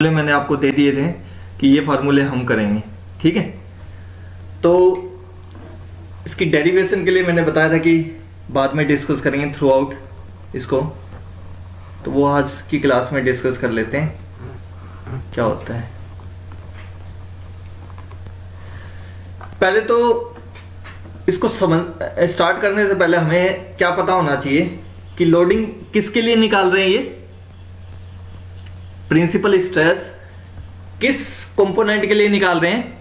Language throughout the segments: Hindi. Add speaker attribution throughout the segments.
Speaker 1: मैंने आपको दे दिए थे कि ये फार्मूले हम करेंगे, ठीक है। तो इसकी डेरिवेशन के लिए मैंने बताया था कि बाद में डिस्कस करेंगे थ्रू आउट इसको, तो वो आज की क्लास में डिस्कस कर लेते हैं क्या होता है। पहले तो इसको स्टार्ट करने से पहले हमें क्या पता होना चाहिए कि लोडिंग किसके लिए निकाल रहे हैं। ये प्रिंसिपल स्ट्रेस किस कंपोनेंट के लिए निकाल रहे हैं,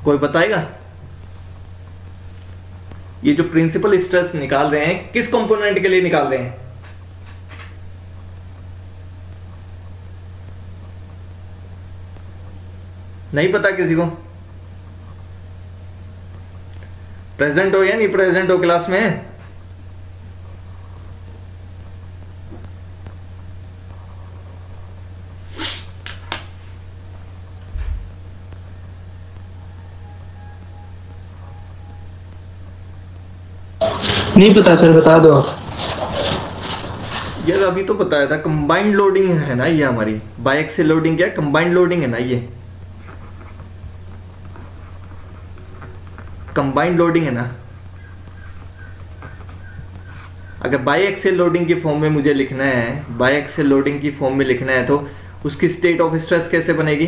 Speaker 1: कोई बताएगा? ये जो प्रिंसिपल स्ट्रेस निकाल रहे हैं किस कंपोनेंट के लिए निकाल रहे हैं? नहीं पता किसी को? प्रेजेंट हो या नहीं प्रेजेंट हो क्लास में?
Speaker 2: नहीं पता सर, बता दो आप।
Speaker 1: यार अभी तो बताया था, कंबाइंड लोडिंग है ना ये हमारी, बायएक्सियल लोडिंग क्या कंबाइंड लोडिंग है ना, ये कंबाइंड लोडिंग है ना। अगर बायएक्सियल लोडिंग की फॉर्म में मुझे लिखना है, बायएक्सियल लोडिंग की फॉर्म में लिखना है, तो उसकी स्टेट ऑफ स्ट्रेस कैसे बनेगी?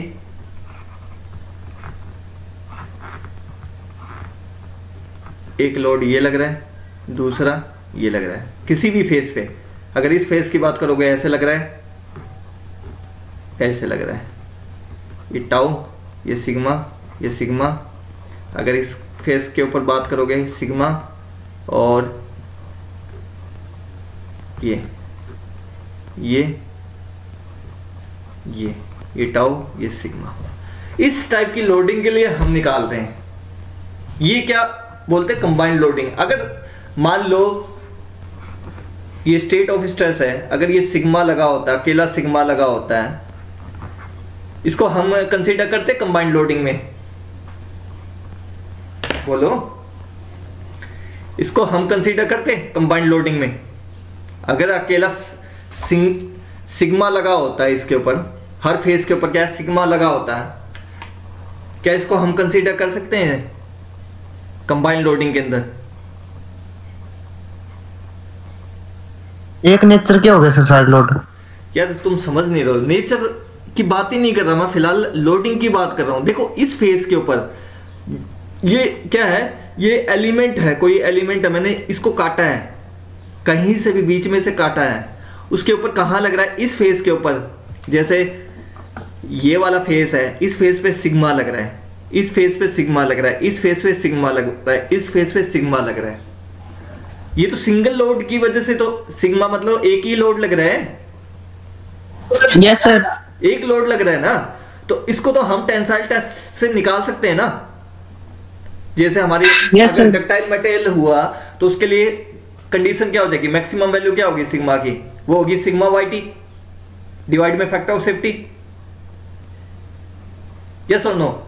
Speaker 1: एक लोड ये लग रहा है, दूसरा ये लग रहा है, किसी भी फेस पे। अगर इस फेस की बात करोगे ऐसे लग रहा है, ऐसे लग रहा है, ये टाउ, ये सिग्मा, ये सिग्मा। अगर इस फेस के ऊपर बात करोगे सिग्मा, और ये टाउ, ये सिग्मा। इस टाइप की लोडिंग के लिए हम निकाल रहे हैं। ये क्या बोलते हैं? Combined loading. अगर मान लो ये स्टेट ऑफ स्ट्रेस है, अगर ये सिग्मा लगा होता है, अकेला सिग्मा लगा होता है, इसको हम कंसीडर करते कंबाइंड लोडिंग में? बोलो, इसको हम कंसीडर करते कंबाइंड लोडिंग में? अगर अकेला सिग्मा लगा होता है इसके ऊपर, हर फेस के ऊपर क्या सिग्मा लगा होता है, क्या इसको हम कंसीडर कर सकते हैं कंबाइंड लोडिंग के अंदर?
Speaker 2: एक नेचर क्या हो गया सर, साइड लोड?
Speaker 1: यार तुम समझ नहीं रहे हो, नेचर की बात ही नहीं कर रहा मैं, फिलहाल लोडिंग की बात कर रहा हूं। देखो इस फेस के ऊपर ये क्या है, ये एलिमेंट है, कोई एलिमेंट है, मैंने इसको काटा है, कहीं से भी बीच में से काटा है, उसके ऊपर कहां लग रहा है? इस फेस के ऊपर। जैसे ये वाला फेस है, इस फेस पे सिग्मा लग रहा है, इस फेस पे सिग्मा लग रहा है, इस फेस पे सिग्मा लग रहा है, इस फेस पे सिग्मा लग रहा है। ये तो सिंगल लोड की वजह से, तो सिग्मा मतलब एक ही लोड लग रहा है।
Speaker 2: यस सर,
Speaker 1: एक लोड लग रहा है ना, तो इसको तो हम टेंसाइल टेस्ट से निकाल सकते हैं ना। जैसे हमारी डक्टाइल मटेरियल हुआ तो उसके लिए कंडीशन क्या हो जाएगी, मैक्सिमम वैल्यू क्या होगी सिग्मा की? वो होगी सिग्मा YT डिवाइड में फैक्टर ऑफ सेफ्टी। यस और नो?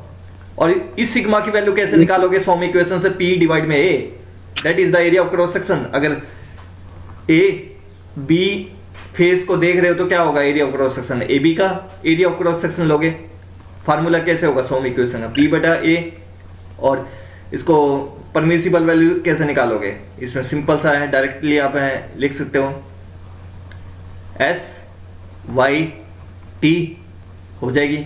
Speaker 1: और इस सिग्मा की वैल्यू कैसे निकालोगे? सोम इक्वेशन से P डिवाइड में A, that is the area of cross section. अगर A B फेस को देख रहे हो तो क्या होगा area of cross section? AB का एरिया ऑफ क्रॉस सेक्शन लोगे। फार्मूला कैसे होगा? सोम इक्वेशन का P/A। और इसको परमिसिबल वैल्यू कैसे निकालोगे? इसमें सिंपल सा है, डायरेक्टली आप लिख सकते हो SYT हो जाएगी।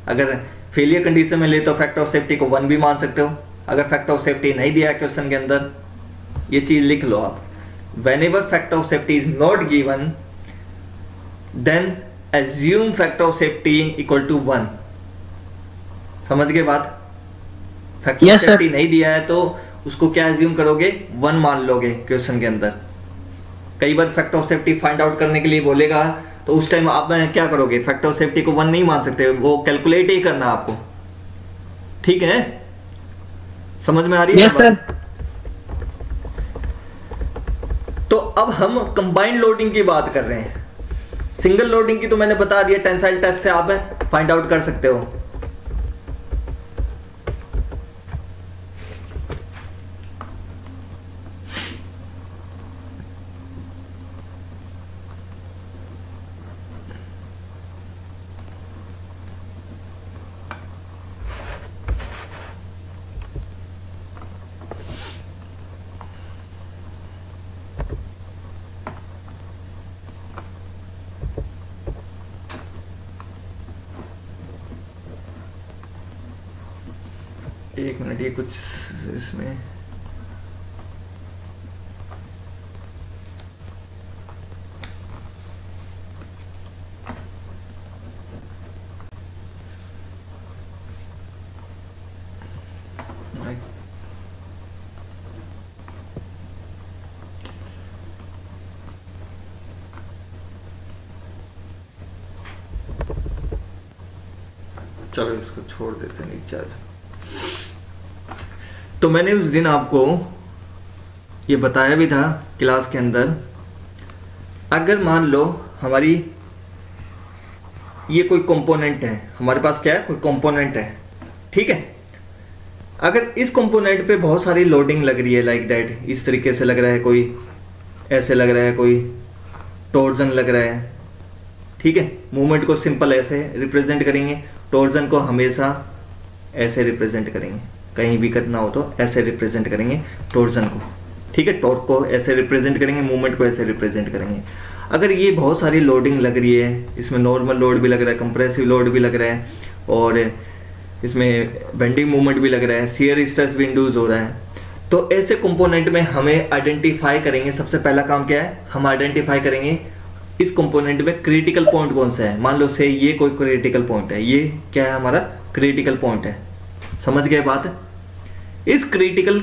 Speaker 1: अगर फेलियर कंडीशन में ले तो फैक्टर ऑफ सेफ्टी को 1 भी मान सकते हो। अगर फैक्टर ऑफ सेफ्टी नहीं दिया क्वेश्चन के अंदर, ये चीज लिख लो आप, whenever factor of safety is not given then assume factor of safety equal to 1। समझ गए बात? फैक्टर ऑफ सेफ्टी नहीं दिया है तो उसको क्या एज्यूम करोगे? 1 मान लोगे क्वेश्चन के अंदर। कई बार factor of safety find out करने के लिए बोलेगा तो उस टाइम आप क्या करोगे? फैक्टर ऑफ सेफ्टी को 1 नहीं मान सकते, वो कैलकुलेट ही करना आपको। ठीक है, समझ में आ रही है?
Speaker 2: yes,
Speaker 1: तो अब हम कंबाइंड लोडिंग की बात कर रहे हैं। सिंगल लोडिंग की तो मैंने बता दिया, टेंसाइल टेस्ट से आप फाइंड आउट कर सकते हो। एक मिनट, ये कुछ इसमें चलो इसको छोड़ देते हैं नीचे। तो मैंने उस दिन आपको ये बताया भी था क्लास के अंदर, अगर मान लो हमारी ये कोई कंपोनेंट है, हमारे पास क्या है, कोई कंपोनेंट है, ठीक है। अगर इस कंपोनेंट पे बहुत सारी लोडिंग लग रही है, लाइक दैट, इस तरीके से लग रहा है, कोई ऐसे लग रहा है, कोई टॉर्जन लग रहा है, ठीक है। मूवमेंट को सिंपल ऐसे रिप्रेजेंट करेंगे, टॉर्जन को हमेशा ऐसे रिप्रेजेंट करेंगे, कहीं भी करना हो तो ऐसे रिप्रेजेंट करेंगे टॉर्जन को, ठीक है। टॉर्क को ऐसे रिप्रेजेंट करेंगे, मूवमेंट को ऐसे रिप्रेजेंट करेंगे। अगर ये बहुत सारी लोडिंग लग रही है, इसमें नॉर्मल लोड भी लग रहा है, कंप्रेसिव लोड भी लग रहा है, और इसमें बेंडिंग मूवमेंट भी लग रहा है, शियर स्ट्रेस भी इंड्यूस हो रहा है, तो ऐसे कंपोनेंट में हमें आइडेंटिफाई करेंगे। सबसे पहला काम क्या है, हम आइडेंटिफाई करेंगे इस कंपोनेंट में क्रिटिकल पॉइंट कौन सा है। मान लो से ये कोई क्रिटिकल पॉइंट है, ये क्या है, हमारा क्रिटिकल पॉइंट है। समझ गए बात। इस क्रिटिकल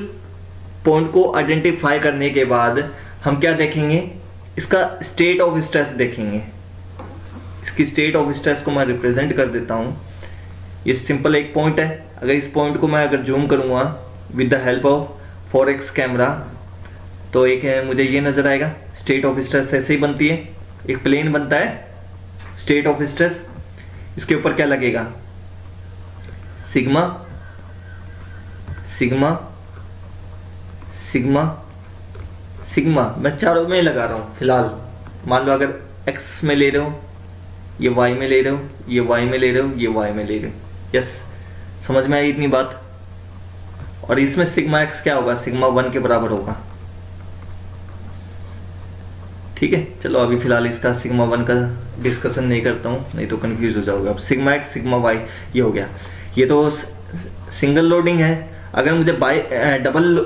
Speaker 1: पॉइंट को आइडेंटिफाई करने के बाद हम क्या देखेंगे, इसका स्टेट ऑफ स्ट्रेस देखेंगे। इसकी स्टेट ऑफ स्ट्रेस को मैं रिप्रेजेंट कर देता हूं। ये सिंपल एक पॉइंट है। अगर इस पॉइंट को मैं अगर जूम करूंगा with the help of 4x camera, तो एक है मुझे ये नजर आएगा। स्टेट ऑफ स्ट्रेस ऐसे ही बनती है, एक प्लेन बनता है स्टेट ऑफ स्ट्रेस, इसके ऊपर क्या लगेगा, सिग्मा सिग्मा सिग्मा सिग्मा। मैं चारों में लगा रहा हूं फिलहाल। मान लो अगर x में ले रहे हो, ये y में ले रहे हो, ये y में ले रहे हो, ये y में ले रहे हो। यस, समझ में आई इतनी बात। और इसमें सिग्मा x क्या होगा, सिग्मा 1 के बराबर होगा, ठीक है। चलो अभी फिलहाल इसका सिग्मा 1 का डिस्कशन नहीं करता हूं, नहीं तो कंफ्यूज हो जाओगे। अब सिग्मा x सिग्मा y ये हो गया। ये तो सिंगल लोडिंग है। अगर मुझे डबल,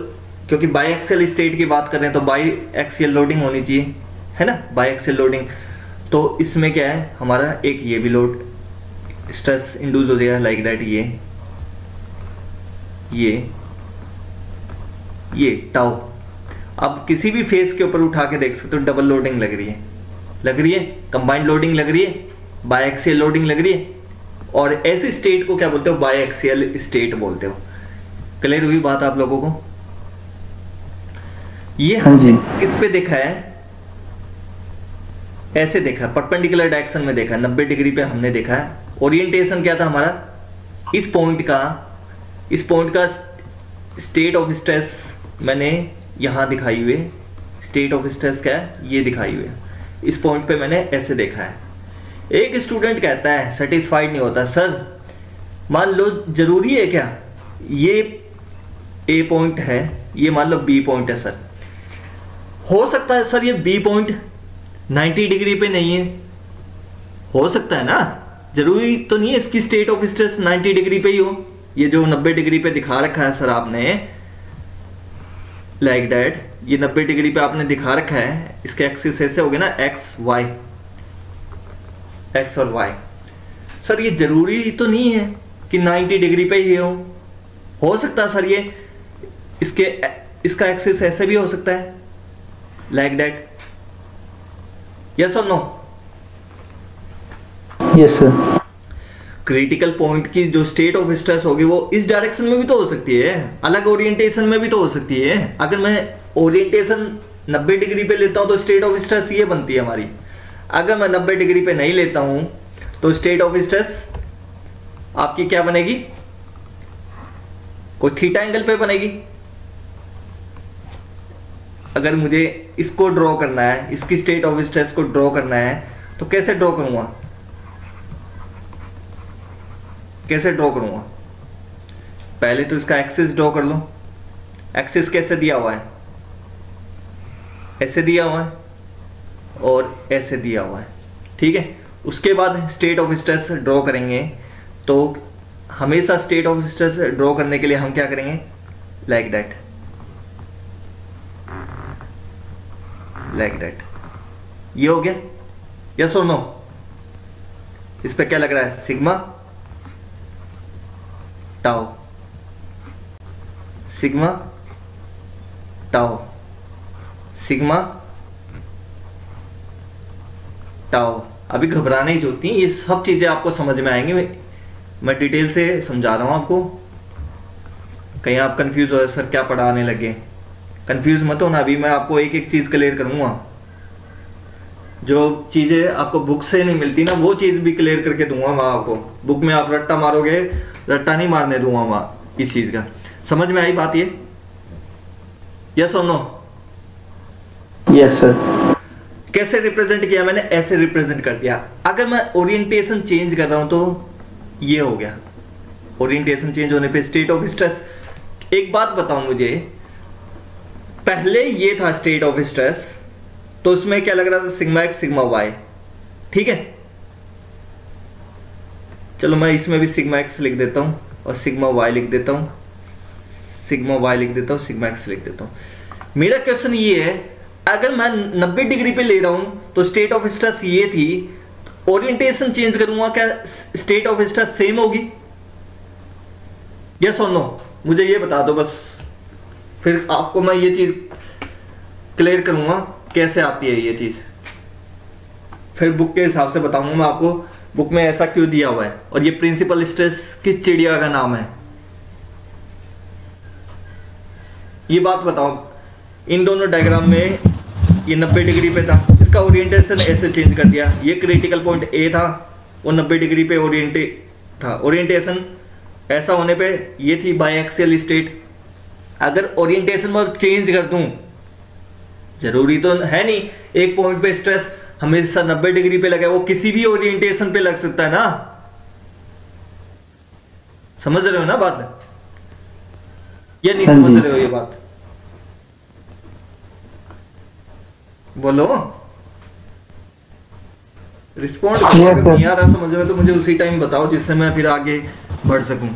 Speaker 1: क्योंकि बाई एक्सियल स्टेट की बात कर रहे हैं तो बाई एक्सियल लोडिंग होनी चाहिए, है ना, बाई एक्सियल लोडिंग। तो इसमें क्या है हमारा, एक ये भी लोड स्ट्रेस इंड्यूस हो जाएगा, लाइक दैट, ये टाउ। अब किसी भी फेस के ऊपर उठा के देख सकते हो, डबल लोडिंग लग रही है, कंबाइंड लोडिंग लग रही है, बाई एक्सियल लोडिंग लग रही है। और ऐसे स्टेट को क्या बोलते हो, बाई एक्सियल स्टेट बोलते हो। क्लियर हुई बात आप लोगों को। ये हमने किस पे देखा है, ऐसे देखा, परपेंडिकुलर डायरेक्शन में देखा, 90 डिग्री पे हमने देखा है। ओरिएंटेशन क्या था हमारा, इस पॉइंट का स्टेट ऑफ स्ट्रेस मैंने यहां दिखाई हुए, स्टेट ऑफ स्ट्रेस क्या है, ये दिखाई हुए, इस पॉइंट पे मैंने ऐसे देखा है। एक स्टूडेंट कहता है, सेटिस्फाइड नहीं होता, सर मान लो जरूरी है क्या, ये ए पॉइंट है, ये मान लो बी पॉइंट है, सर हो सकता है सर ये बी पॉइंट 90 डिग्री पे नहीं है, हो सकता है ना, जरूरी तो नहीं है इसकी स्टेट ऑफ स्ट्रेस 90 डिग्री पे ही हो। ये जो 90 डिग्री पे दिखा रखा है सर आपने, लाइक दैट, ये 90 डिग्री पे आपने दिखा रखा है, इसके एक्सिस ऐसे हो गए ना, एक्स और वाई। सर ये जरूरी तो नहीं है कि 90 डिग्री पे ही हो सकता है सर ये इसका एक्सिस ऐसे भी हो सकता है, लाइक दैट। यस और no?
Speaker 2: Yes sir.
Speaker 1: Critical point की जो स्टेट ऑफ स्ट्रेस होगी वो इस डायरेक्शन में भी तो हो सकती है, अलग ओरिएंटेशन में भी तो हो सकती है। अगर मैं ओरिएंटेशन 90 डिग्री पे लेता हूं तो स्टेट ऑफ स्ट्रेस ये बनती है हमारी। अगर मैं 90 डिग्री पे नहीं लेता हूं तो स्टेट ऑफ स्ट्रेस आपकी क्या बनेगी, कोई थीटा एंगल पे बनेगी। अगर मुझे इसको ड्रॉ करना है, इसकी स्टेट ऑफ स्ट्रेस को ड्रॉ करना है, तो कैसे ड्रॉ करूंगा, कैसे ड्रॉ करूंगा? पहले तो इसका एक्सिस ड्रॉ कर लो। एक्सिस कैसे दिया हुआ है, ऐसे दिया हुआ है और ऐसे दिया हुआ है, ठीक है। उसके बाद स्टेट ऑफ स्ट्रेस ड्रॉ करेंगे, तो हमेशा स्टेट ऑफ स्ट्रेस ड्रॉ करने के लिए हम क्या करेंगे, लाइक दैट, लाइक दैट। ये हो गया, यस और नो? इस पे क्या लग रहा है, sigma tau, sigma tau, sigma tau. अभी घबराने की जरूरत नहीं, ये सब चीजें आपको समझ में आएंगी। मैं डिटेल से समझा रहा हूं आपको, कहीं आप कंफ्यूज हो, सर क्या पढ़ाने लगे। कंफ्यूज मत हो ना, अभी मैं आपको एक एक चीज क्लियर करूंगा। जो चीजें आपको बुक से नहीं मिलती ना, वो चीज भी क्लियर करके दूंगा मैं आपको। बुक में आप रट्टा मारोगे, रट्टा नहीं मारने दूंगा मैं इस चीज का। समझ में आई बात ये, यस और नो?
Speaker 2: Yes sir.
Speaker 1: कैसे रिप्रेजेंट किया मैंने, ऐसे रिप्रेजेंट कर दिया। अगर मैं ओरिएंटेशन चेंज कर रहा हूं तो ये हो गया, ओरिएंटेशन चेंज होने पे स्टेट ऑफ स्ट्रेस। एक बात बताऊं मुझे, पहले ये था स्टेट ऑफ स्ट्रेस, तो उसमें क्या लग रहा था, सिग्मा एक्स सिग्मा वाई, ठीक है। चलो मैं इसमें भी सिग्मा एक्स लिख देता हूं और सिग्मा वाई लिख देता हूं, सिग्मा वाई लिख देता हूं, सिग्मा एक्स लिख देता हूं। मेरा क्वेश्चन ये है, अगर मैं 90 डिग्री पे ले रहा हूं तो स्टेट ऑफ स्ट्रेस ये थी, ओरिएंटेशन चेंज करूंगा, क्या स्टेट ऑफ स्ट्रेस सेम होगी, यस और नो? मुझे ये बता दो बस, फिर आपको मैं ये चीज क्लियर करूंगा कैसे आती है ये चीज। फिर बुक के हिसाब से बताऊंगा मैं आपको, बुक में ऐसा क्यों दिया हुआ है, और ये प्रिंसिपल स्ट्रेस किस चिड़िया का नाम है, ये बात बताओ। इन दोनों डायग्राम में ये 90 डिग्री पे था, इसका ओरिएंटेशन ऐसे चेंज कर दिया। ये क्रिटिकल पॉइंट ए था, वो 90 डिग्री पे ओरिएंटेड था। ओरिएंटेशन ऐसा होने पे ये थी बायएक्सियल स्टेट। अगर ओरिएंटेशन में चेंज कर दूं, जरूरी तो है नहीं एक पॉइंट पे स्ट्रेस हमेशा 90 डिग्री पे लगे, वो किसी भी ओरिएंटेशन पे लग सकता है ना। समझ रहे हो ना बात, या नहीं समझ रहे हो ये बात? बोलो, रिस्पॉन्ड करो। अगर नहीं आ रहा समझ में तो मुझे उसी टाइम बताओ, जिससे मैं फिर आगे बढ़ सकूं।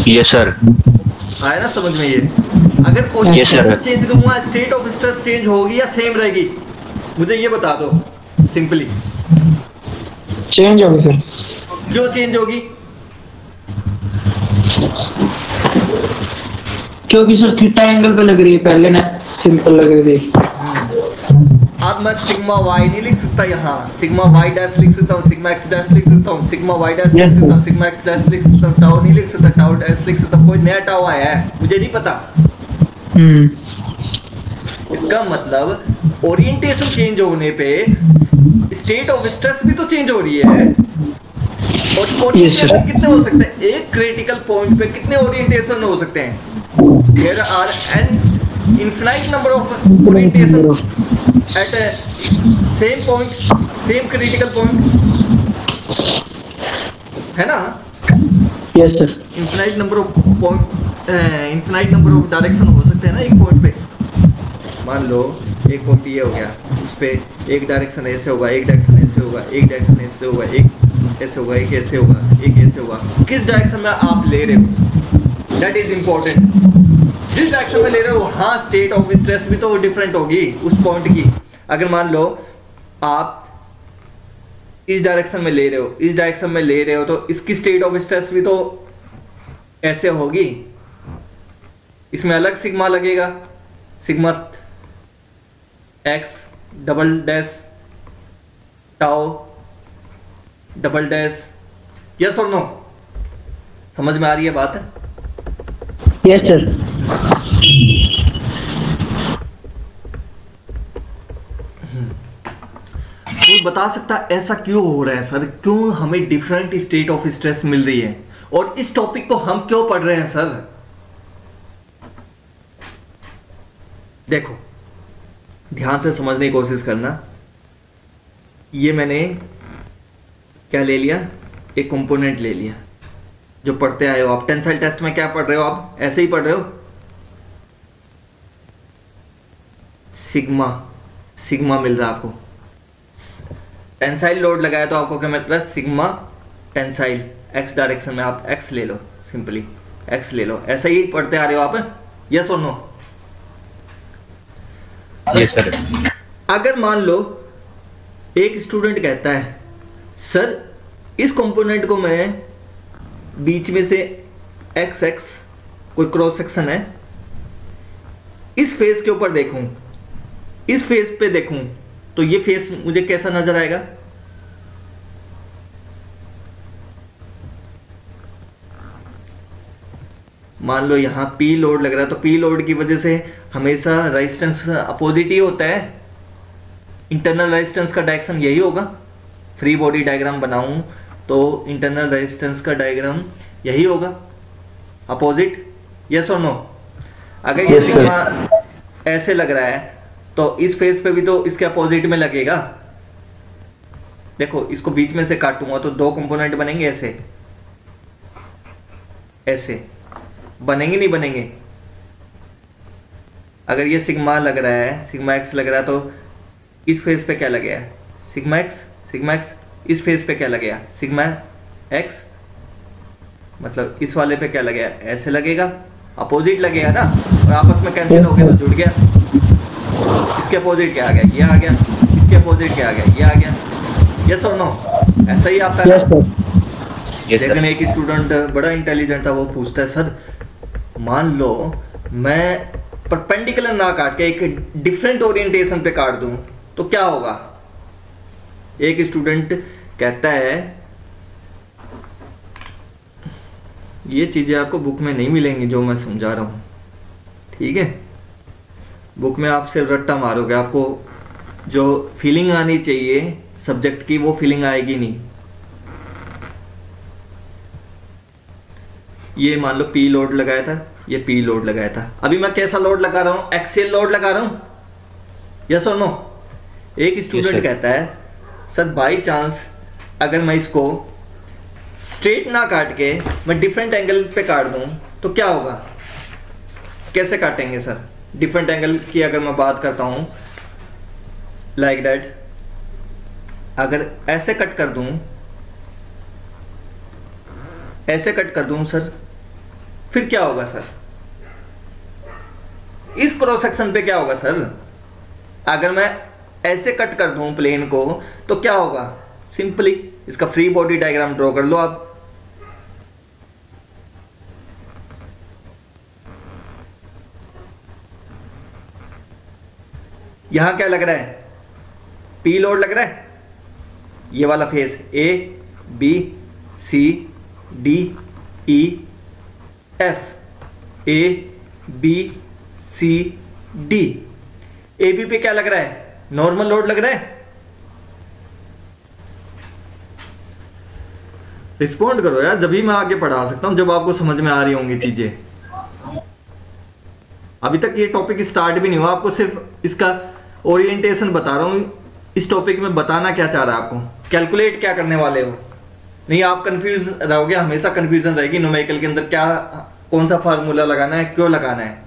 Speaker 3: Yes sir.
Speaker 1: आया ना समझ में ये? अगर ओरिएंटेशन चेंज करूंगा, स्टेट ऑफ स्ट्रेस चेंज होगी या सेम रहेगी, मुझे ये बता दो सिंपली।
Speaker 2: चेंज होगी सर।
Speaker 1: क्यों चेंज होगी?
Speaker 2: क्योंकि सर थीटा एंगल पे लग रही है, पहले ना सिंपल लग रही थी।
Speaker 1: अब मैं सिग्मा वाई नहीं लिख सकता, यहाँ सिग्मा वाई डैश लिख सकता हूँ, सिग्मा एक्स डैश लिख सकता हूँ, सिग्मा वाई डैश लिख सकता हूँ, सिग्मा एक्स डैश लिख सकता हूँ, टाउ नहीं लिख सकता, टाउ डैश लिख सकता हूँ। कोई नया टाउ आया है, मुझे नहीं पता। इसका मतलब ओरिएंटेशन चेंज होने पे स्टेट ऑफ स्ट्रेस भी तो चेंज हो रही है। और ओरिएंटेशन कितने हो सकते हैं, एक क्रिटिकल पॉइंट पे कितने ओरिएंटेशन हो सकते हैं? There are an infinite number of orientation at a same point, same critical point, है ना?
Speaker 2: Yes sir.
Speaker 1: Infinite number of point, infinite number of direction हो सकते हैं ना एक पॉइंट पे। मान लो एक पॉइंट ये हो गया, उस पे एक डायरेक्शन ऐसे होगा, एक डायरेक्शन ऐसे होगा, एक डायरेक्शन ऐसे होगा, एक ऐसे होगा, एक ऐसे होगा, एक ऐसे होगा। किस डायरेक्शन में आप ले रहे हो, दैट इज इंपॉर्टेंट। जिस डायरेक्शन में ले रहे हो हाँ स्टेट ऑफ स्ट्रेस भी तो डिफरेंट होगी उस पॉइंट की। अगर मान लो आप इस डायरेक्शन में ले रहे हो, इस डायरेक्शन में ले रहे हो, तो इसकी स्टेट ऑफ स्ट्रेस भी तो ऐसे होगी। इसमें अलग सिग्मा लगेगा, sigma x double dash tau double dash. Yes और नो? समझ में आ रही है बात है?
Speaker 2: Yes sir.
Speaker 1: तो कोई बता सकता ऐसा क्यों हो रहा है सर? क्यों हमें डिफरेंट स्टेट ऑफ स्ट्रेस मिल रही है और इस टॉपिक को हम क्यों पढ़ रहे हैं सर? देखो, ध्यान से समझने की कोशिश करना। ये मैंने क्या ले लिया, एक कंपोनेंट ले लिया जो पढ़ते आए हो आप। टेंसाइल टेस्ट में क्या पढ़ रहे हो आप? ऐसे ही पढ़ रहे हो, सिग्मा सिग्मा मिल रहा है आपको। टेंसाइल लोड लगाया तो आपको क्या मिल रहा है? Sigma tensile. एक्स डायरेक्शन में आप एक्स ले लो, सिंपली एक्स ले लो। ऐसे ही पढ़ते आ रहे हो आप, यस और नो?
Speaker 3: Yes sir.
Speaker 1: अगर मान लो एक स्टूडेंट कहता है सर इस कंपोनेंट को मैं बीच में से एक्स एक्स कोई क्रॉस सेक्शन है, इस फेस के ऊपर देखूं, इस फेस पे देखूं तो ये फेस मुझे कैसा नजर आएगा? मान लो यहां पी लोड लग रहा है तो पी लोड की वजह से हमेशा रेजिस्टेंस अपोजिट ही होता है। इंटरनल रेजिस्टेंस का डायरेक्शन यही होगा। फ्री बॉडी डायग्राम बनाऊं तो इंटरनल रेजिस्टेंस का डायग्राम यही होगा, अपोजिट। यस और नो? अगर ये सिग्मा ऐसे लग रहा है तो इस फेस पे भी तो इसके अपोजिट में लगेगा। देखो, इसको बीच में से काटूंगा तो दो कंपोनेंट बनेंगे, ऐसे ऐसे बनेंगे, नहीं बनेंगे? अगर ये सिग्मा लग रहा है, सिग्मा एक्स लग रहा है तो इस फेस पे क्या लगेगा? Sigma x. सिग्मा एक्स इस फेस पे क्या लगेगा? Sigma x. मतलब इस वाले पे क्या लगेगा? ऐसे लगेगा, अपोजिट लगेगा ना, और आपस में कैंसिल हो गया तो जुड़ गया। इसके अपोजिट क्या आ गया? ये आ गया। इसके अपोजिट क्या आ गया? ये आ गया। यस और नो? ऐसा ही आता है ना? लेकिन एक स्टूडेंट बड़ा इंटेलिजेंट था, वो पूछता है सर मान लो मैं परपेंडिकुलर ना काट के एक डिफरेंट ओरिएंटेशन पे काट दूं तो क्या होगा? एक स्टूडेंट कहता है ये चीजें आपको बुक में नहीं मिलेंगी जो मैं समझा रहा हूं, ठीक है? बुक में आप सिर्फ रट्टा मारोगे, आपको जो फीलिंग आनी चाहिए सब्जेक्ट की वो फीलिंग आएगी नहीं। ये मान लो पी लोड लगाया था, ये पी लोड लगाया था। अभी मैं कैसा लोड लगा रहा हूं? एक्सियल लोड लगा रहा हूं। यस और नो? एक स्टूडेंट कहता है सर बाई चांस अगर मैं इसको स्ट्रेट ना काट के मैं डिफरेंट एंगल पे काट दूं तो क्या होगा? कैसे काटेंगे सर? डिफरेंट एंगल की अगर मैं बात करता हूं, लाइक दैट, अगर ऐसे कट कर दूं, ऐसे कट कर दूं सर, फिर क्या होगा सर? इस क्रॉस सेक्शन पे क्या होगा सर? अगर मैं ऐसे कट कर दूं प्लेन को तो क्या होगा? सिंपली इसका फ्री बॉडी डायग्राम ड्रॉ कर लो आप। यहां क्या लग रहा है? पी लोड लग रहा है। ये वाला face A B C D E F, A B C D. A B पे क्या लग रहा है? नॉर्मल लोड लग रहा है। रिस्पॉन्ड करो यार, जब भी मैं आगे पढ़ा सकता हूं, जब आपको समझ में आ रही होंगी चीजें। अभी तक ये टॉपिक स्टार्ट भी नहीं हुआ, आपको सिर्फ इसका ओरिएंटेशन बता रहा हूं। इस टॉपिक में बताना क्या चाह रहा है आपको, कैलकुलेट क्या करने वाले हो। नहीं, आप कंफ्यूज रहोगे, हमेशा कंफ्यूजन रहेगी न्यूमेरिकल के अंदर, क्या कौन सा फार्मूला लगाना है, क्यों लगाना है।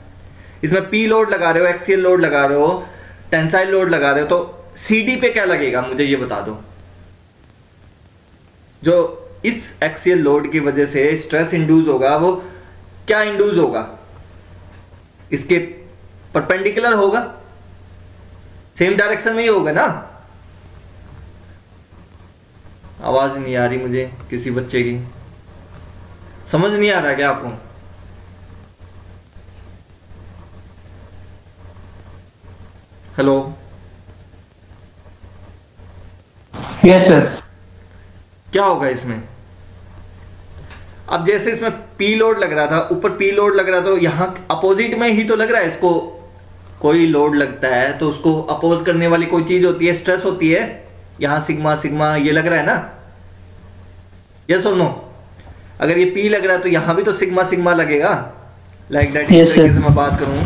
Speaker 1: इसमें पी लोड लगा रहे हो, एक्सियल लोड लगा रहे हो, टेंसाइल लोड लगा रहे हो, तो सीडी पे क्या लगेगा मुझे ये बता दो। जो इस एक्सियल लोड की वजह से स्ट्रेस इंड्यूस होगा वो क्या इंड्यूस होगा? इसके परपेंडिकुलर होगा, सेम डायरेक्शन में ही होगा ना। आवाज नहीं आ रही मुझे किसी बच्चे की, समझ नहीं आ रहा क्या आपको? हेलो?
Speaker 2: Yes sir.
Speaker 1: क्या होगा इसमें? अब जैसे इसमें पी लोड लग रहा था, ऊपर पी लोड लग रहा, तो यहां अपोजिट में ही तो लग रहा है। इसको कोई लोड लगता है तो उसको अपोज करने वाली कोई चीज होती है, स्ट्रेस होती है। यहाँ सिग्मा सिग्मा ये लग रहा है ना, यस और नो? अगर ये P लग रहा है तो यहाँ भी तो सिग्मा सिग्मा लगेगा, लाइक दैट। इस तरीके से मैं बात करूँ,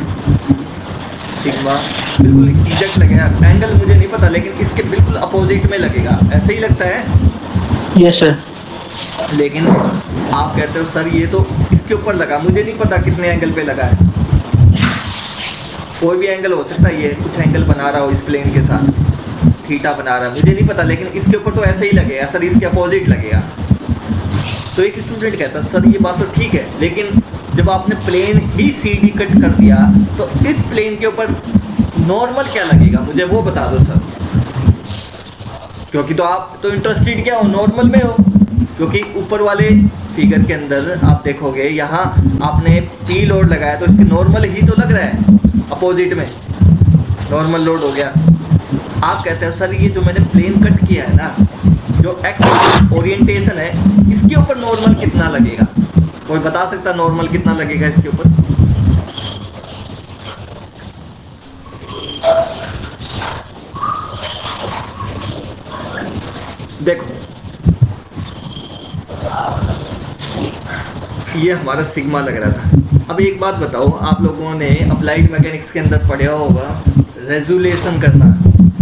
Speaker 1: सिग्मा बिल्कुल एग्जैक्ट लगेगा, एंगल मुझे नहीं पता लेकिन इसके बिल्कुल अपोजिट में लगेगा, ऐसे ही लगता है।
Speaker 2: Yes sir.
Speaker 1: लेकिन आप कहते हो सर ये तो इसके ऊपर लगा, मुझे नहीं पता कितने एंगल पे लगा है, कोई भी एंगल हो सकता है, ये कुछ एंगल बना रहा हो इस प्लेन के साथ, थीटा बना रहा है, मुझे नहीं पता, लेकिन इसके ऊपर तो ऐसे ही लगेगा सर, इसके अपोजिट लगेगा। तो एक स्टूडेंट कहता है सर ये बात तो ठीक है, लेकिन जब आपने प्लेन ही CD कट कर दिया तो इस प्लेन के ऊपर नॉर्मल क्या लगेगा, मुझे वो बता दो सर। क्योंकि तो आप तो इंटरेस्टेड क्या हो, नॉर्मल में हो, क्योंकि ऊपर वाले फिगर के अंदर आप देखोगे यहाँ आपने P लोड लगाया तो इसके नॉर्मल ही तो लग रहा है, अपोजिट में नॉर्मल लोड हो गया। आप कहते हो सर ये जो मैंने प्लेन कट किया है ना, जो एक्स ओरिएंटेशन है, इसके ऊपर नॉर्मल कितना लगेगा? कोई बता सकता नॉर्मल कितना लगेगा इसके ऊपर? देखो ये हमारा सिग्मा लग रहा था। अब एक बात बताओ, आप लोगों ने अप्लाइड मैकेनिक्स के अंदर पढ़ा होगा रेजोल्यूशन करना,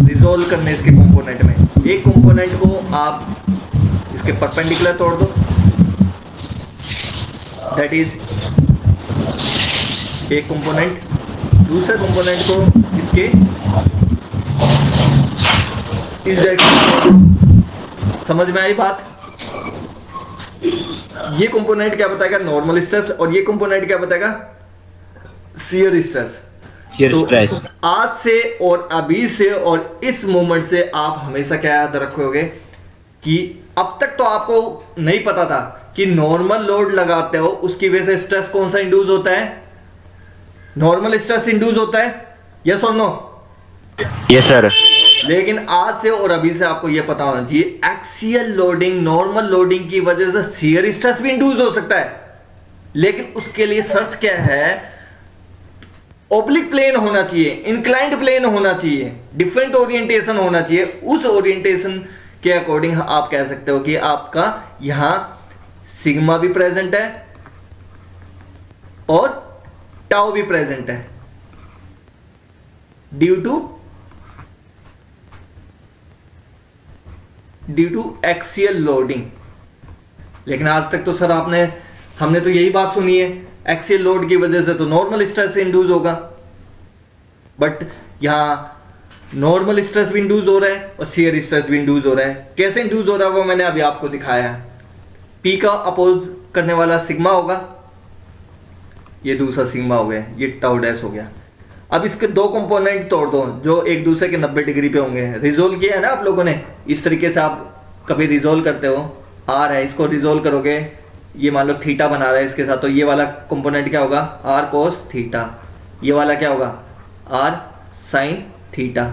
Speaker 1: रिजोल्व करने इसके कंपोनेंट में। एक कंपोनेंट को आप इसके परपेंडिकुलर तोड़ दो, दैट इज एक कंपोनेंट, दूसरे कंपोनेंट को इसके इस डायरेक्शन तोड़ दो। समझ में आई बात? ये कंपोनेंट क्या बताएगा, नॉर्मल स्ट्रेस, और ये कंपोनेंट क्या बताएगा, शियर स्ट्रेस। तो आज से और अभी से और इस मोमेंट से आप हमेशा क्या याद रखोगे कि अब तक तो आपको नहीं पता था कि नॉर्मल लोड लगाते हो उसकी वजह से स्ट्रेस कौन सा इंड्यूस होता है, नॉर्मल स्ट्रेस इंड्यूस होता है, यस और नो?
Speaker 3: Yes sir.
Speaker 1: लेकिन आज से और अभी से आपको यह पता होना चाहिए एक्सियल लोडिंग, नॉर्मल लोडिंग की वजह से शियर स्ट्रेस भी इंड्यूस हो सकता है, लेकिन उसके लिए शर्त क्या है, ओब्लिक प्लेन होना चाहिए, इंक्लाइंड प्लेन होना चाहिए, डिफरेंट ओरिएंटेशन होना चाहिए। उस ओरिएंटेशन के अकॉर्डिंग आप कह सकते हो कि आपका यहां सिग्मा भी प्रेजेंट है और टाउ भी प्रेजेंट है ड्यू टू एक्सियल लोडिंग। लेकिन आज तक तो सर हमने तो यही बात सुनी है, एक्सियल लोड की वजह से तो नॉर्मल स्ट्रेस इंड्यूस होगा, बट यहां नॉर्मल स्ट्रेस भी इंड्यूस हो रहा है और शियर स्ट्रेस भी इंड्यूस हो रहा है। कैसे इंड्यूस हो रहा है वो मैंने अभी आपको दिखाया है। P का अपोज करने वाला सिग्मा होगा, ये दूसरा सिग्मा हो गया, ये टाउ डैश हो गया। अब इसके दो कंपोनेंट तोड़ दो जो एक दूसरे के 90 डिग्री पे होंगे। रिजोल्व किया है ना आप लोगों ने, इस तरीके से आप कभी रिजोल्व करते हो, आर है, इसको रिजोल्व करोगे, ये मान लो थीटा बना रहा है इसके साथ, तो ये वाला कंपोनेंट क्या होगा, आर कोस थीटा, ये वाला क्या होगा, आर साइन थीटा।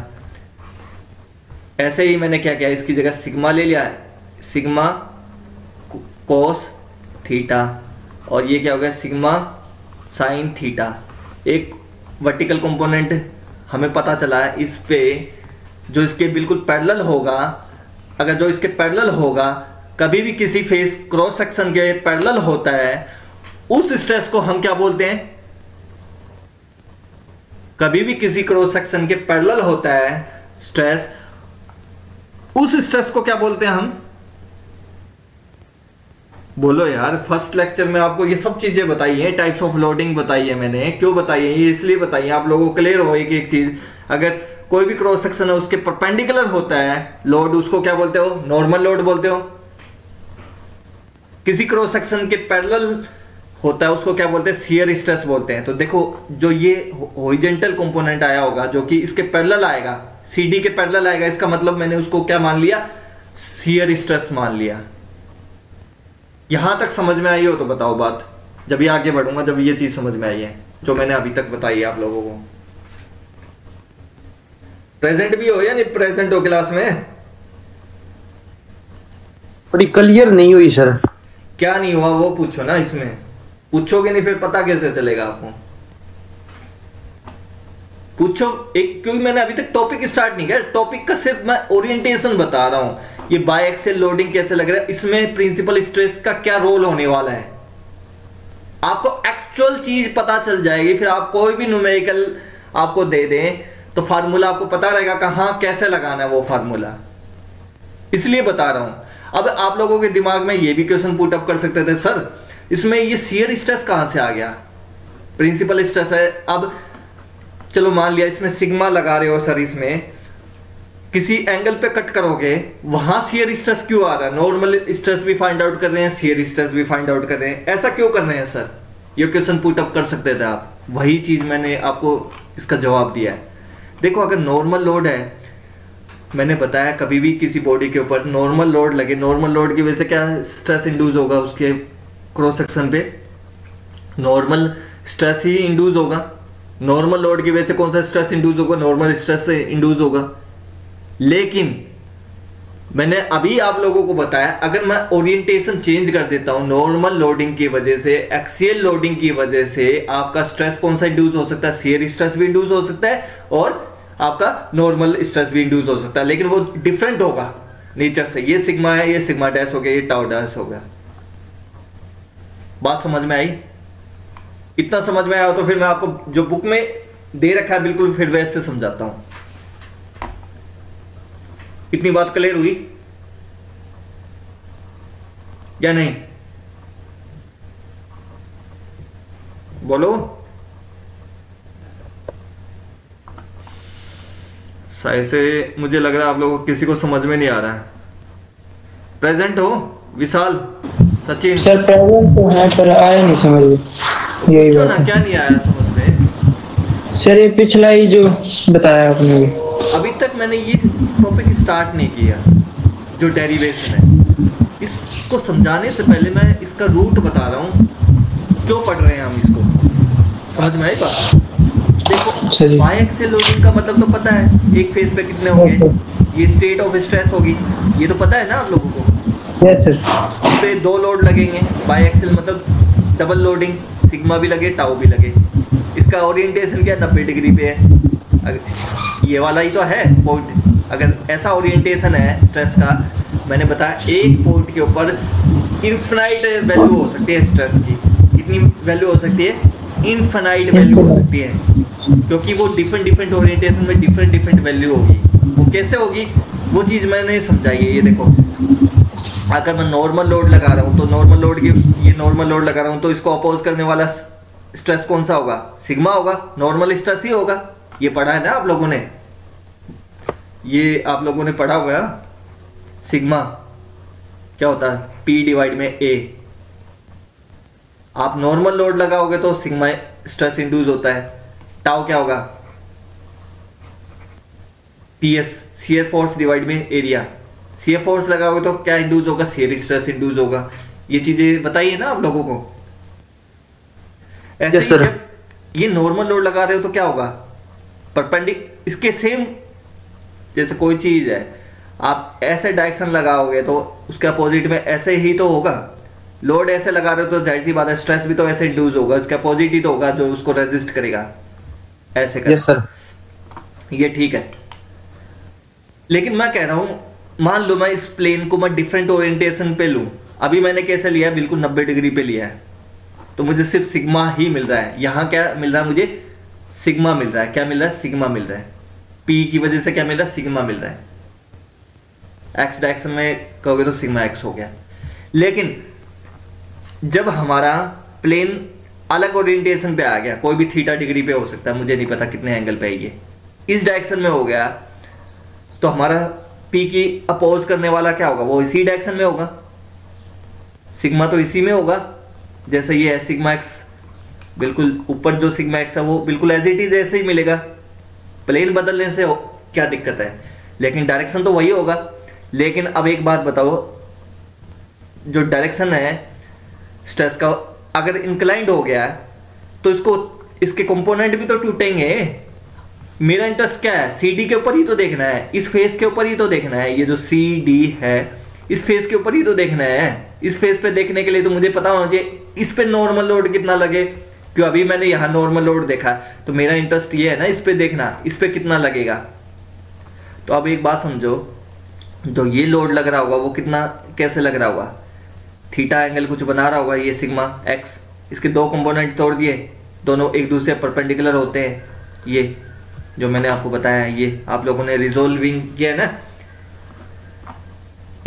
Speaker 1: ऐसे ही मैंने क्या किया, इसकी जगह सिग्मा ले लिया, सिग्मा कोस थीटा, और ये क्या हो गया, सिग्मा साइन थीटा। एक वर्टिकल कंपोनेंट हमें पता चला है, इस पे जो इसके बिल्कुल पैरेलल होगा, अगर जो इसके पैरेलल होगा, कभी भी किसी फेस क्रॉस सेक्शन के पैरेलल होता है, उस स्ट्रेस को हम क्या बोलते हैं, कभी भी किसी क्रॉस सेक्शन के पैरेलल होता है स्ट्रेस, उस स्ट्रेस को क्या बोलते हैं हम, बोलो यार। फर्स्ट लेक्चर में आपको ये सब चीजें बताई है, टाइप्स ऑफ लोडिंग बताई है मैंने, क्यों बताई है, ये इसलिए बताई है आप लोगों को क्लियर हो एक चीज। अगर कोई भी क्रॉस सेक्शन है उसके परपेंडिकुलर होता है लोड, उसको क्या बोलते हो, नॉर्मल लोड बोलते हो। किसी क्रॉस सेक्शन के पैरेलल होता है उसको क्या बोलते हैं, शियर स्ट्रेस बोलते हैं। तो देखो जो ये हॉरिजॉन्टल कंपोनेंट आया होगा जो कि इसके पैरेलल आएगा, CD के पैरेलल आएगा, इसका मतलब मैंने उसको क्या मान लिया, शियर स्ट्रेस मान लिया। यहां तक समझ में आई हो तो बताओ बात, जब ये आगे बढ़ूंगा जब ये चीज समझ में आई है जो मैंने अभी तक बताई है आप लोगों को। प्रेजेंट भी हो या नहीं प्रेजेंट हो क्लास में?
Speaker 3: थोड़ी क्लियर नहीं हुई सर।
Speaker 1: क्या नहीं हुआ वो पूछो ना, इसमें पूछोगे नहीं फिर पता कैसे चलेगा आपको, पूछो एक, क्योंकि मैंने अभी तक टॉपिक स्टार्ट नहीं किया, टॉपिक का सिर्फ मैं ओरिएंटेशन बता रहा हूं। ये बाय एक्सेल लोडिंग कैसे लग रहा है, इसमें प्रिंसिपल स्ट्रेस का क्या रोल होने वाला है, आपको एक्चुअल चीज पता चल जाएगी। फिर आप कोई भी न्यूमेरिकल आपको दे दें तो फार्मूला आपको पता रहेगा कहां कैसे लगाना है वो फार्मूला, इसलिए बता रहा हूं। अब आप लोगों के दिमाग में ये भी क्वेश्चन पुट अप कर सकते थे, सर इसमें ये शियर स्ट्रेस कहां से आ गया, प्रिंसिपल स्ट्रेस है। अब चलो मान लिया इसमें सिग्मा लगा रहे हो सर, इसमें किसी एंगल पे कट करोगे वहां शियर स्ट्रेस क्यों आ रहा है, नॉर्मल स्ट्रेस भी फाइंड आउट कर रहे हैं, शियर स्ट्रेस भी फाइंड आउट कर रहे हैं, ऐसा क्यों कर रहे हैं सर, ये क्वेश्चन पुट अप कर सकते थे आप। वही चीज मैंने आपको इसका जवाब दिया है। देखो अगर नॉर्मल लोड है, मैंने बताया कभी भी किसी बॉडी के ऊपर नॉर्मल लोड लगे, नॉर्मल लोड की वजह से क्या स्ट्रेस इंड्यूस होगा, उसके क्रॉस सेक्शन पे नॉर्मल स्ट्रेस ही इंड्यूस होगा। नॉर्मल लोड की वजह से कौन सा स्ट्रेस इंड्यूस होगा, नॉर्मल स्ट्रेस से इंड्यूस होगा। लेकिन मैंने अभी आप लोगों को बताया अगर मैं ओरिएंटेशन चेंज कर देता हूं, नॉर्मल लोडिंग की वजह से, एक्सियल लोडिंग की वजह से आपका स्ट्रेस कौन सा इंड्यूस हो सकता है, शियर स्ट्रेस भी इंड्यूस हो सकता है और आपका नॉर्मल स्ट्रेस भी इंड्यूस हो सकता है, लेकिन वो डिफरेंट होगा नेचर से। ये सिग्मा है, ये सिग्मा डैश हो गया, ये टाउ डैश हो गया। बात समझ में आई? इतना समझ में आया तो फिर मैं आपको जो बुक में दे रखा है बिल्कुल फिर वैसे समझाता हूं। इतनी बात क्लियर हुई या नहीं? बोलो। शायद से मुझे लग रहा है आप लोगों को किसी को समझ में नहीं आ रहा है। प्रेजेंट हो विशाल, सचिन?
Speaker 2: सर प्रेजेंट तो है पर आया नहीं समझ में, यही बात है।
Speaker 1: क्या नहीं आया समझ में?
Speaker 2: सर ये पिछला ही जो बताया आपने,
Speaker 1: अभी तक मैंने ये टॉपिक स्टार्ट नहीं किया जो डेरिवेशन है। इसको समझाने से पहले मैं इसका रूट बता रहा हूँ, क्यों पढ़ रहे हैं हम इसको, समझ में आई बात? देखो बाय एक्सियल लोडिंग का मतलब तो पता है, एक फेज पे कितने होंगे, ये स्टेट ऑफ स्ट्रेस होगी, ये तो पता है ना आप लोगों को।
Speaker 2: Yes sir.
Speaker 1: इस पे दो लोड लगेंगे, बाय एक्सियल मतलब डबल लोडिंग, सिग्मा भी लगे टाउ भी लगे। इसका ओरिएंटेशन क्या 90 डिग्री पे है, ये वाला ही तो है पॉइंट। अगर ऐसा ओरिएंटेशन है स्ट्रेस का, मैंने बताया एक पॉइंट के ऊपर इनफिनाइट वैल्यू हो सकती है स्ट्रेस की। कितनी वैल्यू हो सकती है? इनफिनाइट वैल्यू हो सकती है, क्योंकि वो डिफरेंट ओरिएंटेशन में डिफरेंट वैल्यू होगी। वो कैसे होगी वो चीज मैंने समझाई है। ये देखो अगर मैं नॉर्मल लोड लगा रहा हूँ तो नॉर्मल लोड की, ये नॉर्मल लोड लगा रहा हूँ तो इसको अपोज करने वाला स्ट्रेस कौन सा होगा? सिग्मा होगा, नॉर्मल स्ट्रेस ही होगा। ये पढ़ा है ना आप लोगों ने, ये आप लोगों ने पढ़ा हुआ। सिग्मा क्या होता है? P डिवाइड में A। आप नॉर्मल लोड लगाओगे तो सिग्मा स्ट्रेस इंड्यूस होता है। टाउ क्या होगा? PS शियर फोर्स डिवाइड में एरिया। शियर फोर्स लगाओगे तो क्या इंड्यूस होगा? शियर स्ट्रेस इंड्यूस होगा। ये चीजें बताइए ना आप लोगों को। ऐसे
Speaker 3: yes, sir.
Speaker 1: ये नॉर्मल लोड लगा रहे हो तो क्या होगा? परपेंडिकुलर इसके सेम, जैसे कोई चीज है आप ऐसे डायरेक्शन लगाओगे तो उसके अपोजिट में ऐसे ही तो होगा। लोड ऐसे लगा रहे हो तो जाहिर सी बात है स्ट्रेस भी तो ऐसे इंड्यूस होगा, उसके अपोजिट ही तो होगा जो उसको रेजिस्ट करेगा। ऐसे कर
Speaker 3: yes, sir.
Speaker 1: ये ठीक है। लेकिन मैं कह रहा हूं मान लो मैं इस प्लेन को मैं डिफरेंट ओरिएंटेशन पे लूं। अभी मैंने कैसे लिया है? बिल्कुल 90 डिग्री पे लिया है, तो मुझे सिर्फ सिग्मा ही मिल रहा है। यहां क्या मिल रहा है मुझे? सिग्मा मिल रहा है। क्या मिल रहा है? सिग्मा मिल रहा है। पी की वजह से क्या मिल रहा है? सिग्मा मिल रहा है। एक्स डायरेक्शन में कहोगे तो सिग्मा एक्स हो गया। लेकिन जब हमारा प्लेन अलग ओरिएंटेशन पे आ गया, कोई भी थीटा डिग्री पे हो सकता है, मुझे नहीं पता कितने एंगल पे है ये, इस डायरेक्शन में हो गया तो हमारा पी की अपोज करने वाला क्या होगा? वो इसी डायरेक्शन में होगा। सिग्मा तो इसी में होगा, जैसे ये है सिग्मा एक्स, बिल्कुल ऊपर जो सिग्मा एक्स है वो बिल्कुल एज इट इज ऐसे ही मिलेगा। प्लेन बदलने से क्या दिक्कत है? लेकिन डायरेक्शन तो वही होगा। लेकिन अब एक बात बताओ, जो डायरेक्शन है स्ट्रेस का अगर इंक्लाइंड हो गया तो इसके कंपोनेंट भी तो टूटेंगे। मेरा इंटरेस्ट क्या है? CD के ऊपर ही तो देखना है, इस फेस के ऊपर ही तो देखना है। ये जो CD है इस फेस के ऊपर ही तो देखना है। इस फेस पे देखने के लिए तो मुझे पता होना चाहिए इस पे नॉर्मल लोड कितना लगे, क्यों, अभी मैंने यहाँ नॉर्मल लोड देखा, तो मेरा इंटरेस्ट ये है ना इस पे देखना, इस पे कितना लगेगा। तो अब एक बात समझो, जो ये लोड लग रहा होगा वो कितना, कैसे लग रहा होगा, थीटा एंगल कुछ बना रहा होगा, ये सिग्मा एक्स, इसके दो कंपोनेंट तोड़ दिए, दोनों एक दूसरे परपेंडिकुलर होते हैं, ये जो मैंने आपको बताया है, ये आप लोगों ने रिजोल्विंग किया है ना,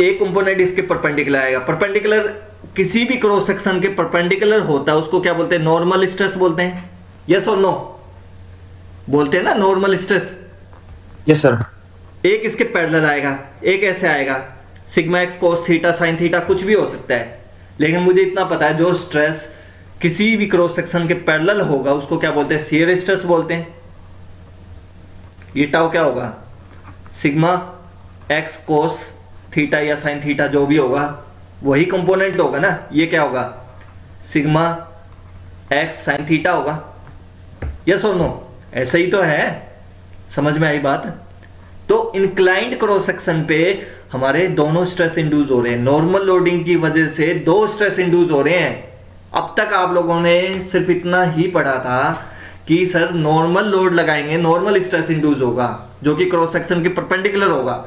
Speaker 1: एक कंपोनेंट इसके परपेंडिकुलर आएगा। परपेंडिकुलर किसी भी क्रॉस सेक्शन के परपेंडिकुलर होता है उसको क्या बोलते हैं, नॉर्मल स्ट्रेस बोलते हैं। यस और नो बोलते हैं ना, नॉर्मल स्ट्रेस।
Speaker 3: Yes sir.
Speaker 1: एक इसके पैरेलल आएगा, एक ऐसे आएगा, sigma x cos theta sine theta कुछ भी हो सकता है, लेकिन मुझे इतना पता है जो स्ट्रेस किसी भी क्रॉस सेक्शन के पैरेलल होगा उसको क्या बोलते हैं, शियर स्ट्रेस बोलते हैं। ये टाउ क्या होगा, सिग्मा एक्स कोस थीटा या साइन थीटा जो भी होगा वही कंपोनेंट होगा ना, ये क्या होगा, सिग्मा एक्स साइन थीटा होगा। यस और नो, ऐसा ही तो है, समझ में आई बात। तो इंक्लाइंड क्रॉस सेक्शन पे हमारे दोनों स्ट्रेस इंड्यूस हो रहे हैं, नॉर्मल लोडिंग की वजह से दो स्ट्रेस इंड्यूस हो रहे हैं। अब तक आप लोगों ने सिर्फ इतना ही पढ़ा था कि सर नॉर्मल लोड लगाएंगे नॉर्मल स्ट्रेस इंड्यूस होगा जो कि क्रॉस सेक्शन के परपेंडिकुलर होगा,